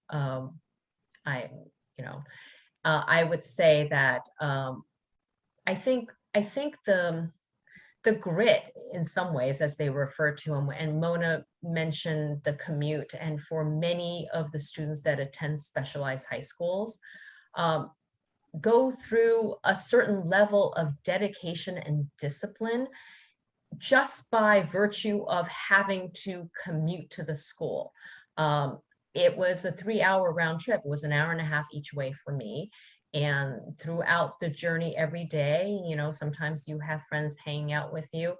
I would say that I think the grit in some ways, as they refer to them, and Mona mentioned the commute, and for many of the students that attend specialized high schools, go through a certain level of dedication and discipline just by virtue of having to commute to the school. It was a 3-hour round trip. It was an hour and a half each way for me. And throughout the journey every day, sometimes you have friends hanging out with you,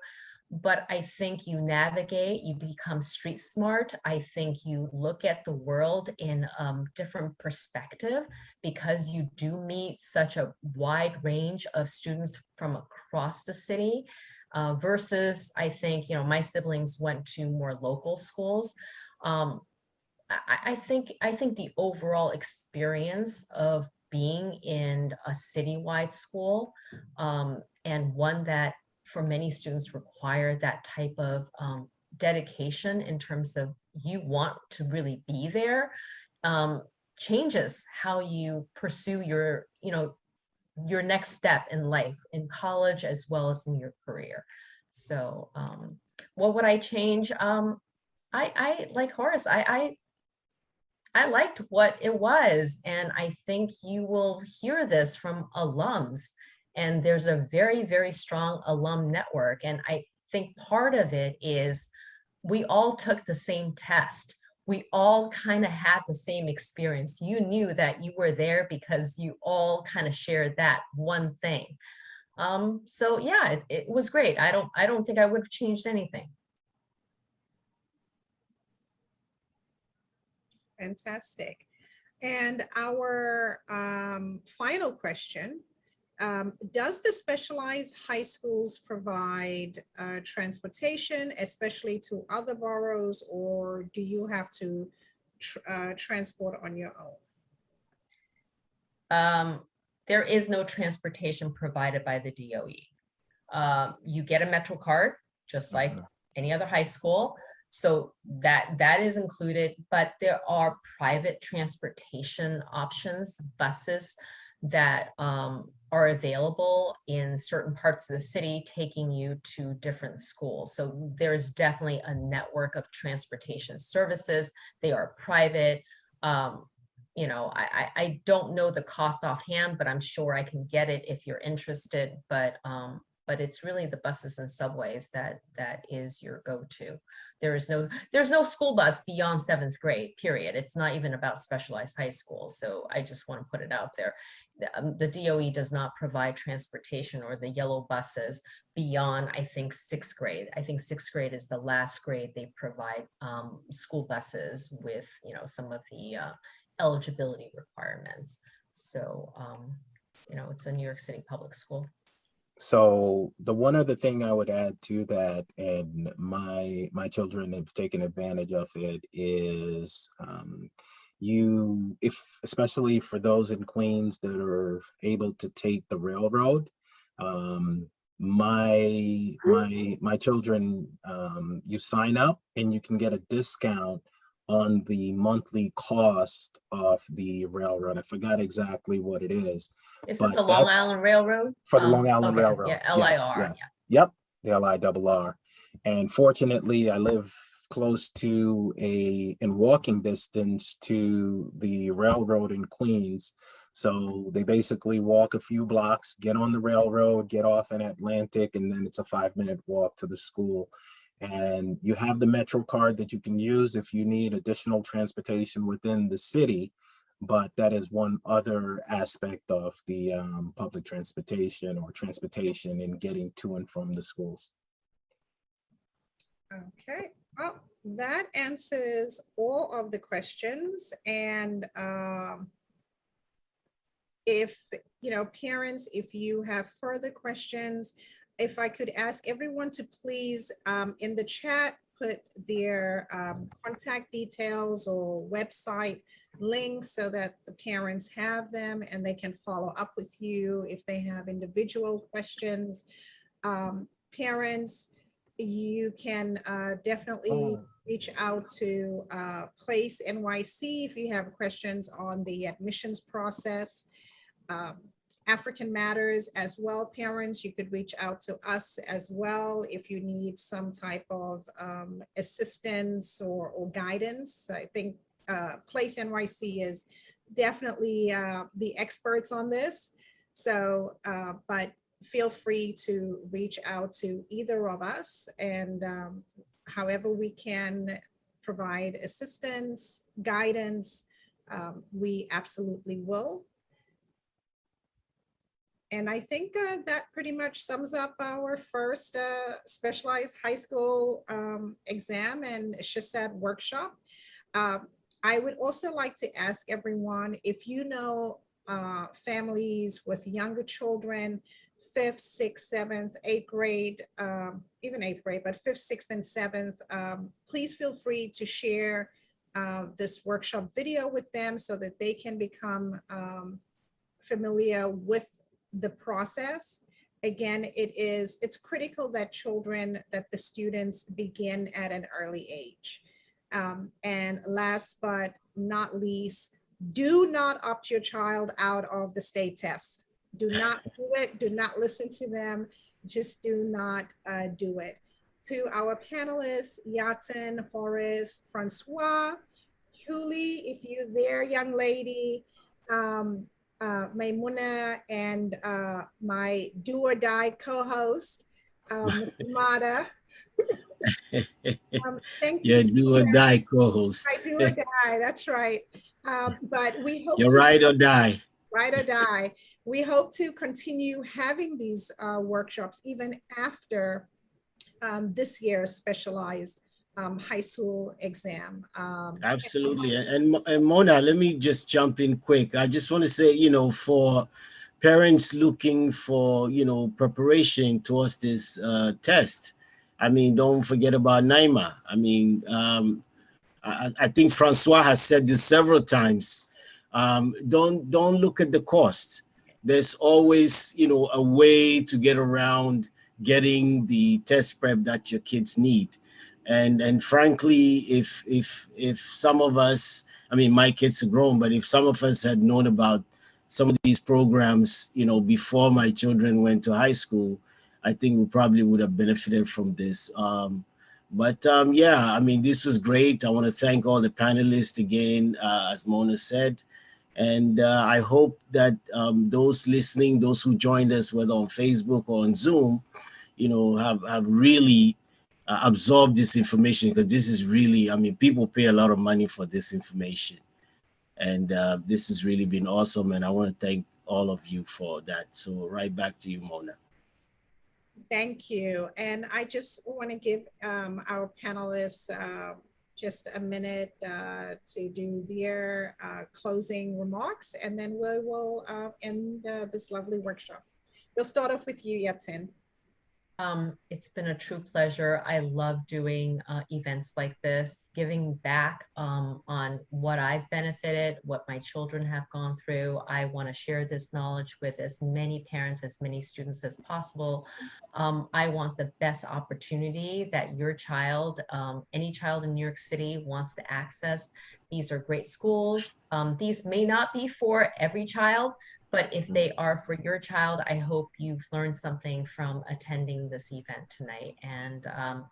but I think you navigate, you become street smart. I think you look at the world in a different perspective, because you do meet such a wide range of students from across the city, versus I think, my siblings went to more local schools. I think the overall experience of being in a citywide school, and one that for many students require that type of dedication in terms of you want to really be there, changes how you pursue your next step in life, in college as well as in your career. So what would I change? I like Horace, I liked what it was, and I think you will hear this from alums, and there's a very, very strong alum network. And I think part of it is we all took the same test. We all kind of had the same experience. You knew that you were there because you all kind of shared that one thing. So yeah, it was great. I don't think I would have changed anything. Fantastic. And our final question, does the specialized high schools provide transportation, especially to other boroughs, or do you have to transport on your own? there is no transportation provided by the DOE. You get a Metro card, just like any other high school. So that is included, but there are private transportation options, buses that are available in certain parts of the city, taking you to different schools. So there is definitely a network of transportation services. They are private. You know, I don't know the cost offhand, but I'm sure I can get it if you're interested. But it's really the buses and subways that is your go-to. There's no school bus beyond 7th grade, period. It's not even about specialized high schools. So I just want to put it out there. The DOE does not provide transportation or the yellow buses beyond, I think, 6th grade. I think 6th grade is the last grade they provide school buses with, you know, some of the eligibility requirements. So, you know, it's a New York City public school. So the one other thing I would add to that, and my children have taken advantage of it, is especially for those in Queens that are able to take the railroad, my children, you sign up and you can get a discount on the monthly cost of the railroad. I forgot exactly what it is. Is this the Long Island Railroad? For the Long Island okay. Railroad. Yeah, LIR. Yes. Yep, the LIRR. And fortunately, I live close to in walking distance to the railroad in Queens. So they basically walk a few blocks, get on the railroad, get off in Atlantic, and then it's a 5-minute walk to the school. And you have the Metro card that you can use if you need additional transportation within the city. But that is one other aspect of the public transportation or transportation in getting to and from the schools. Okay, well, that answers all of the questions. And if, you know, parents, if you have further questions, if I could ask everyone to please, in the chat, put their contact details or website links so that the parents have them and they can follow up with you if they have individual questions. Parents, you can definitely reach out to Place NYC if you have questions on the admissions process. African Matters as well, parents, you could reach out to us as well if you need some type of assistance or guidance. I think Place NYC is definitely the experts on this. So, but feel free to reach out to either of us, and however we can provide assistance, guidance, we absolutely will. And I think that pretty much sums up our first specialized high school exam and SHSAT workshop. I would also like to ask everyone, if you know families with younger children, 5th, 6th, 7th, 8th grade, even 8th grade, but 5th, 6th, and 7th, please feel free to share this workshop video with them so that they can become familiar with the process. Again, it's critical that the students begin at an early age. And last but not least, do not opt your child out of the state test. Do not do it. Do not listen to them. Just do not do it. To our panelists, Yiatin, Horace, Francois, Julie, if you're there, young lady, Mymoena, and my do or die co-host, Mr. Mardah. Thank you. Your do or die co-host. I do or die, that's right. But we hope You're right or die. Right or die. We hope to continue having these workshops even after this year's specialized high school exam. Absolutely. And Mona, let me just jump in quick. I just want to say, you know, for parents looking for, you know, preparation towards this test, I mean, don't forget about NYMA. I mean, I think Francois has said this several times. Don't look at the cost. there's always, you know, a way to get around getting the test prep that your kids need. And frankly, if some of us, I mean, my kids are grown, but if some of us had known about some of these programs, you know, before my children went to high school, I think we probably would have benefited from this. Yeah, I mean, this was great. I want to thank all the panelists again, as Mona said. And I hope that those listening, those who joined us, whether on Facebook or on Zoom, you know, have really absorbed this information, because this is really, I mean, people pay a lot of money for this information. And this has really been awesome. And I want to thank all of you for that. So right back to you, Mona. Thank you. And I just want to give our panelists just a minute to do their closing remarks, and then we will end this lovely workshop. We'll start off with you, Yiatin. It's been a true pleasure. I love doing events like this, giving back on what I've benefited, what my children have gone through. I want to share this knowledge with as many parents, as many students as possible. I want the best opportunity that your child, any child in New York City wants to access. These are great schools. These may not be for every child, but if they are for your child, I hope you've learned something from attending this event tonight. And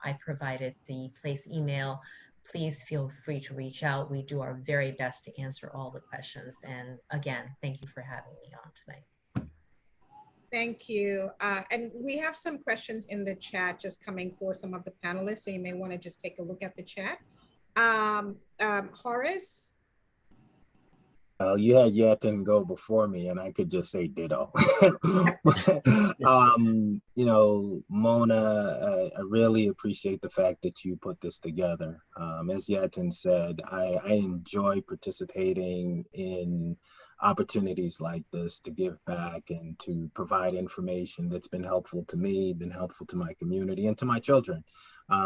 I provided the place email. Please feel free to reach out. We do our very best to answer all the questions. And again, thank you for having me on tonight. Thank you. And we have some questions in the chat just coming for some of the panelists, so you may want to just take a look at the chat. Horace? You had Yiatin go before me, and I could just say ditto. You know, Mona, I really appreciate the fact that you put this together. As Yiatin said, I enjoy participating in opportunities like this to give back and to provide information that's been helpful to me, been helpful to my community and to my children.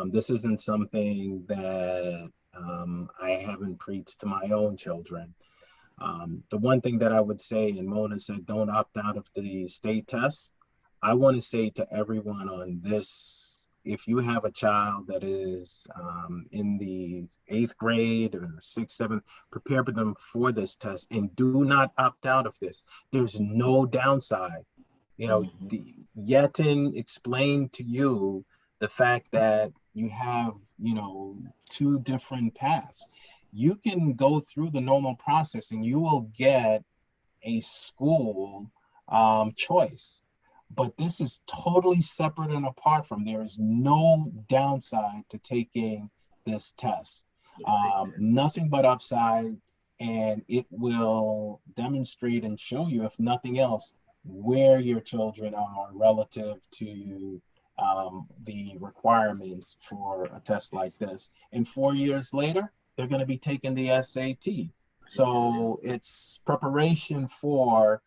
This isn't something that I haven't preached to my own children. The one thing that I would say, and Mona said, don't opt out of the state test. I want to say to everyone on this, if you have a child that is in the 8th grade or 6th, 7th, prepare for them for this test and do not opt out of this. There's no downside. You know, Yiatin explained to you the fact that you have, you know, 2 different paths. You can go through the normal process and you will get a school choice. But this is totally separate and apart from. There is no downside to taking this test. Nothing but upside, and it will demonstrate and show you, if nothing else, where your children are relative to the requirements for a test like this. And 4 years later, they're going to be taking the SAT. So it's preparation for,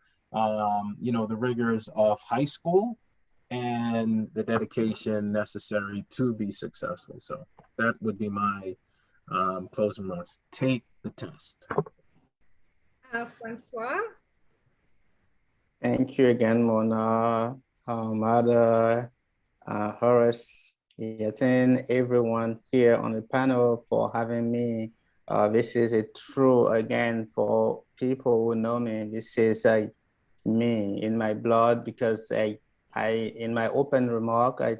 you know, the rigors of high school and the dedication necessary to be successful. So that would be my closing remarks. Take the test. Francois? Thank you again, Mona, Mardah, Horace, Yiatin, everyone here on the panel for having me. This is a true, again, for people who know me, this is me in my blood, because I in my open remark, I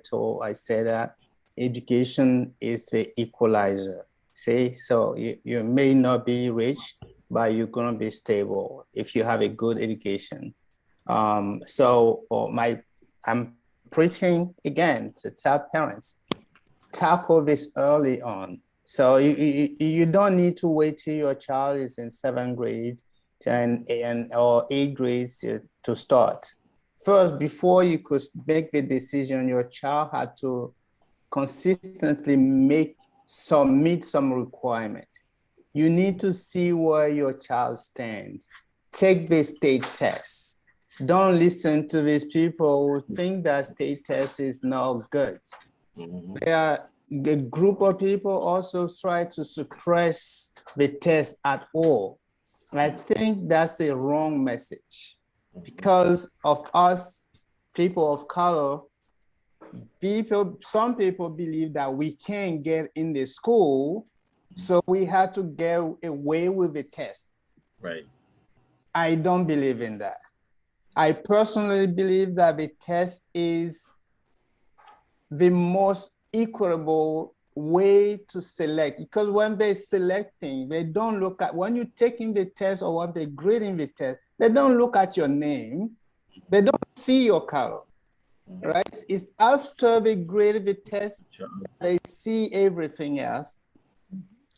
said that education is the equalizer. See, so you may not be rich, but you're gonna be stable if you have a good education. I'm preaching again to tell parents, tackle this early on. So you don't need to wait till your child is in 7th grade or 8th grade to start. First, before you could make the decision, your child had to consistently submit some requirement. You need to see where your child stands. Take the state test. Don't listen to these people who think that state test is not good. There are a group of people also try to suppress the test at all. I think that's a wrong message. because of us, people of color, some people believe that we can't get in the school, so we had to get away with the test. Right. I don't believe in that. I personally believe that the test is the most equitable way to select, because when they're selecting, they don't look at, when you're taking the test or when they're grading the test, they don't look at your name, they don't see your color, right? It's after they grade the test, they see everything else.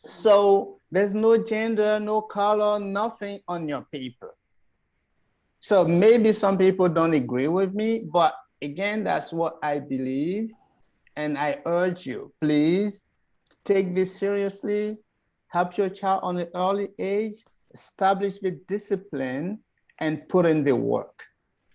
So there's no gender, no color, nothing on your paper. So maybe some people don't agree with me, but again, that's what I believe. And I urge you, please take this seriously, help your child on an early age, establish the discipline, and put in the work.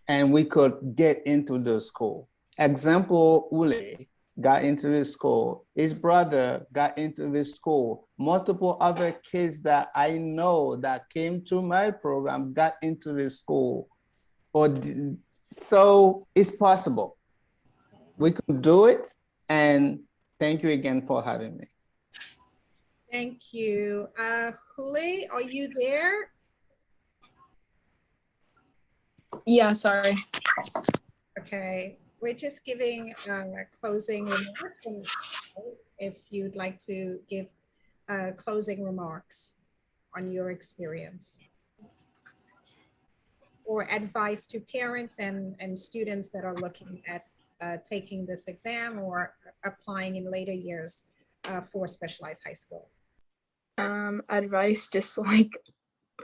And we could get into the school. Example, Ule got into the school. His brother got into the school. Multiple other kids that I know that came to my program got into the school. So it's possible. We could do it. And thank you again for having me. Thank you. Hule, are you there? Yeah, sorry. Okay, we're just giving closing remarks, and if you'd like to give closing remarks on your experience or advice to parents and students that are looking at taking this exam or applying in later years for specialized high school. Advice, just like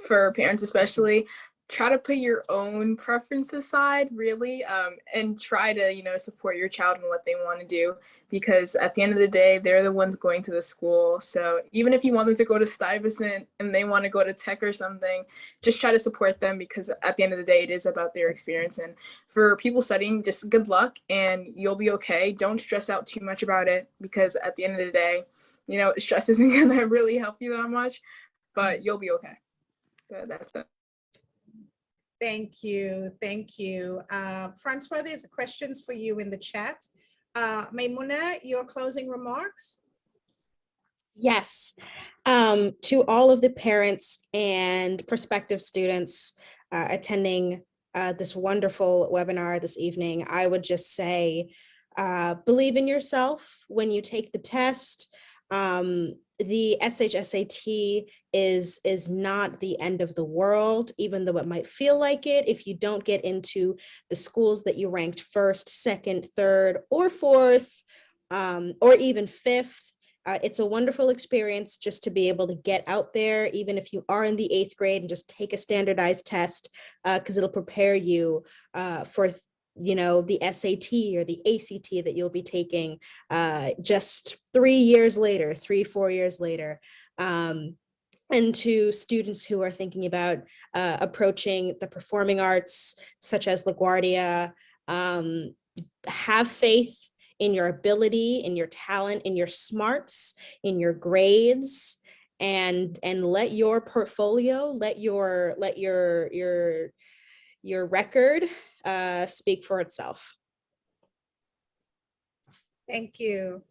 for parents especially, try to put your own preferences aside, really, and try to, you know, support your child in what they want to do, because at the end of the day, they're the ones going to the school. So even if you want them to go to Stuyvesant and they want to go to Tech or something, just try to support them, because at the end of the day, it is about their experience. And for people studying, just good luck and you'll be okay. Don't stress out too much about it, because at the end of the day, you know, stress isn't going to really help you that much, but you'll be okay. But that's it. Thank you. Thank you. Francois, there's questions for you in the chat. Mymoena, your closing remarks? Yes. To all of the parents and prospective students attending this wonderful webinar this evening, I would just say, believe in yourself when you take the test. The SHSAT is not the end of the world, even though it might feel like it. If you don't get into the schools that you ranked first, second, third, or fourth, or even fifth, it's a wonderful experience just to be able to get out there, even if you are in the 8th grade, and just take a standardized test, because it'll prepare you for, you know, the SAT or the ACT that you'll be taking just 3 years later, 3-4 years later. And to students who are thinking about approaching the performing arts, such as LaGuardia, have faith in your ability, in your talent, in your smarts, in your grades, and let your portfolio, let your record speak for itself. Thank you.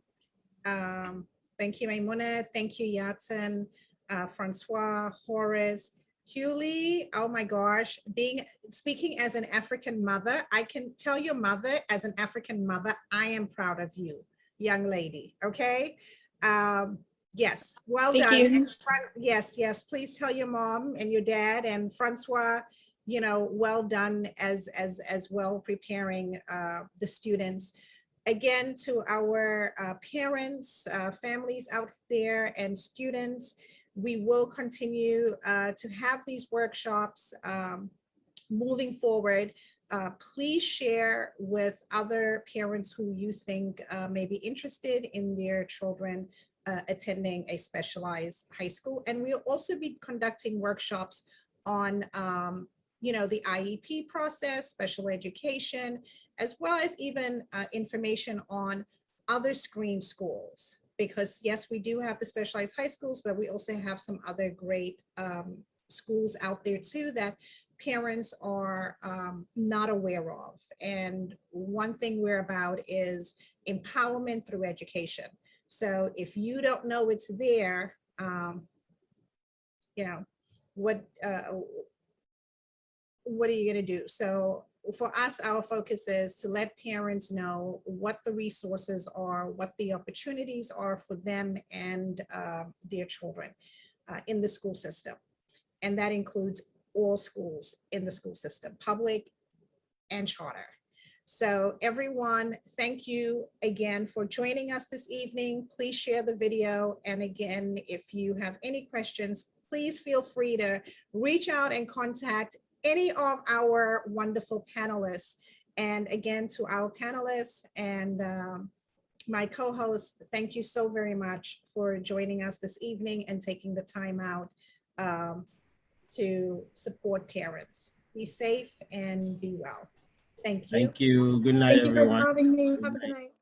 Thank you, Mymoena. Thank you, Yiatin, Francois, Horace, Julie. Oh my gosh, speaking as an African mother, I can tell your mother, as an African mother, I am proud of you, young lady. Okay. Yes, well Thank done. you. Yes, yes. Please tell your mom and your dad, and Francois, you know, well done as well preparing the students. Again, to our parents, families out there, and students, we will continue to have these workshops moving forward. Please share with other parents who you think may be interested in their children attending a specialized high school. And we'll also be conducting workshops on you know, the IEP process, special education, as well as even information on other screen schools. Because yes, we do have the specialized high schools, but we also have some other great schools out there too that parents are not aware of. And one thing we're about is empowerment through education. So if you don't know it's there, you know, what are you going to do? So for us, our focus is to let parents know what the resources are, what the opportunities are for them and their children in the school system. And that includes all schools in the school system, public and charter. So everyone, thank you again for joining us this evening. Please share the video. And again, if you have any questions, please feel free to reach out and contact any of our wonderful panelists. And again, to our panelists and my co-host, thank you so very much for joining us this evening and taking the time out to support parents. Be safe and be well. Thank you. Thank you. Good night, Thank you everyone. for having me. Good Have a good night. night.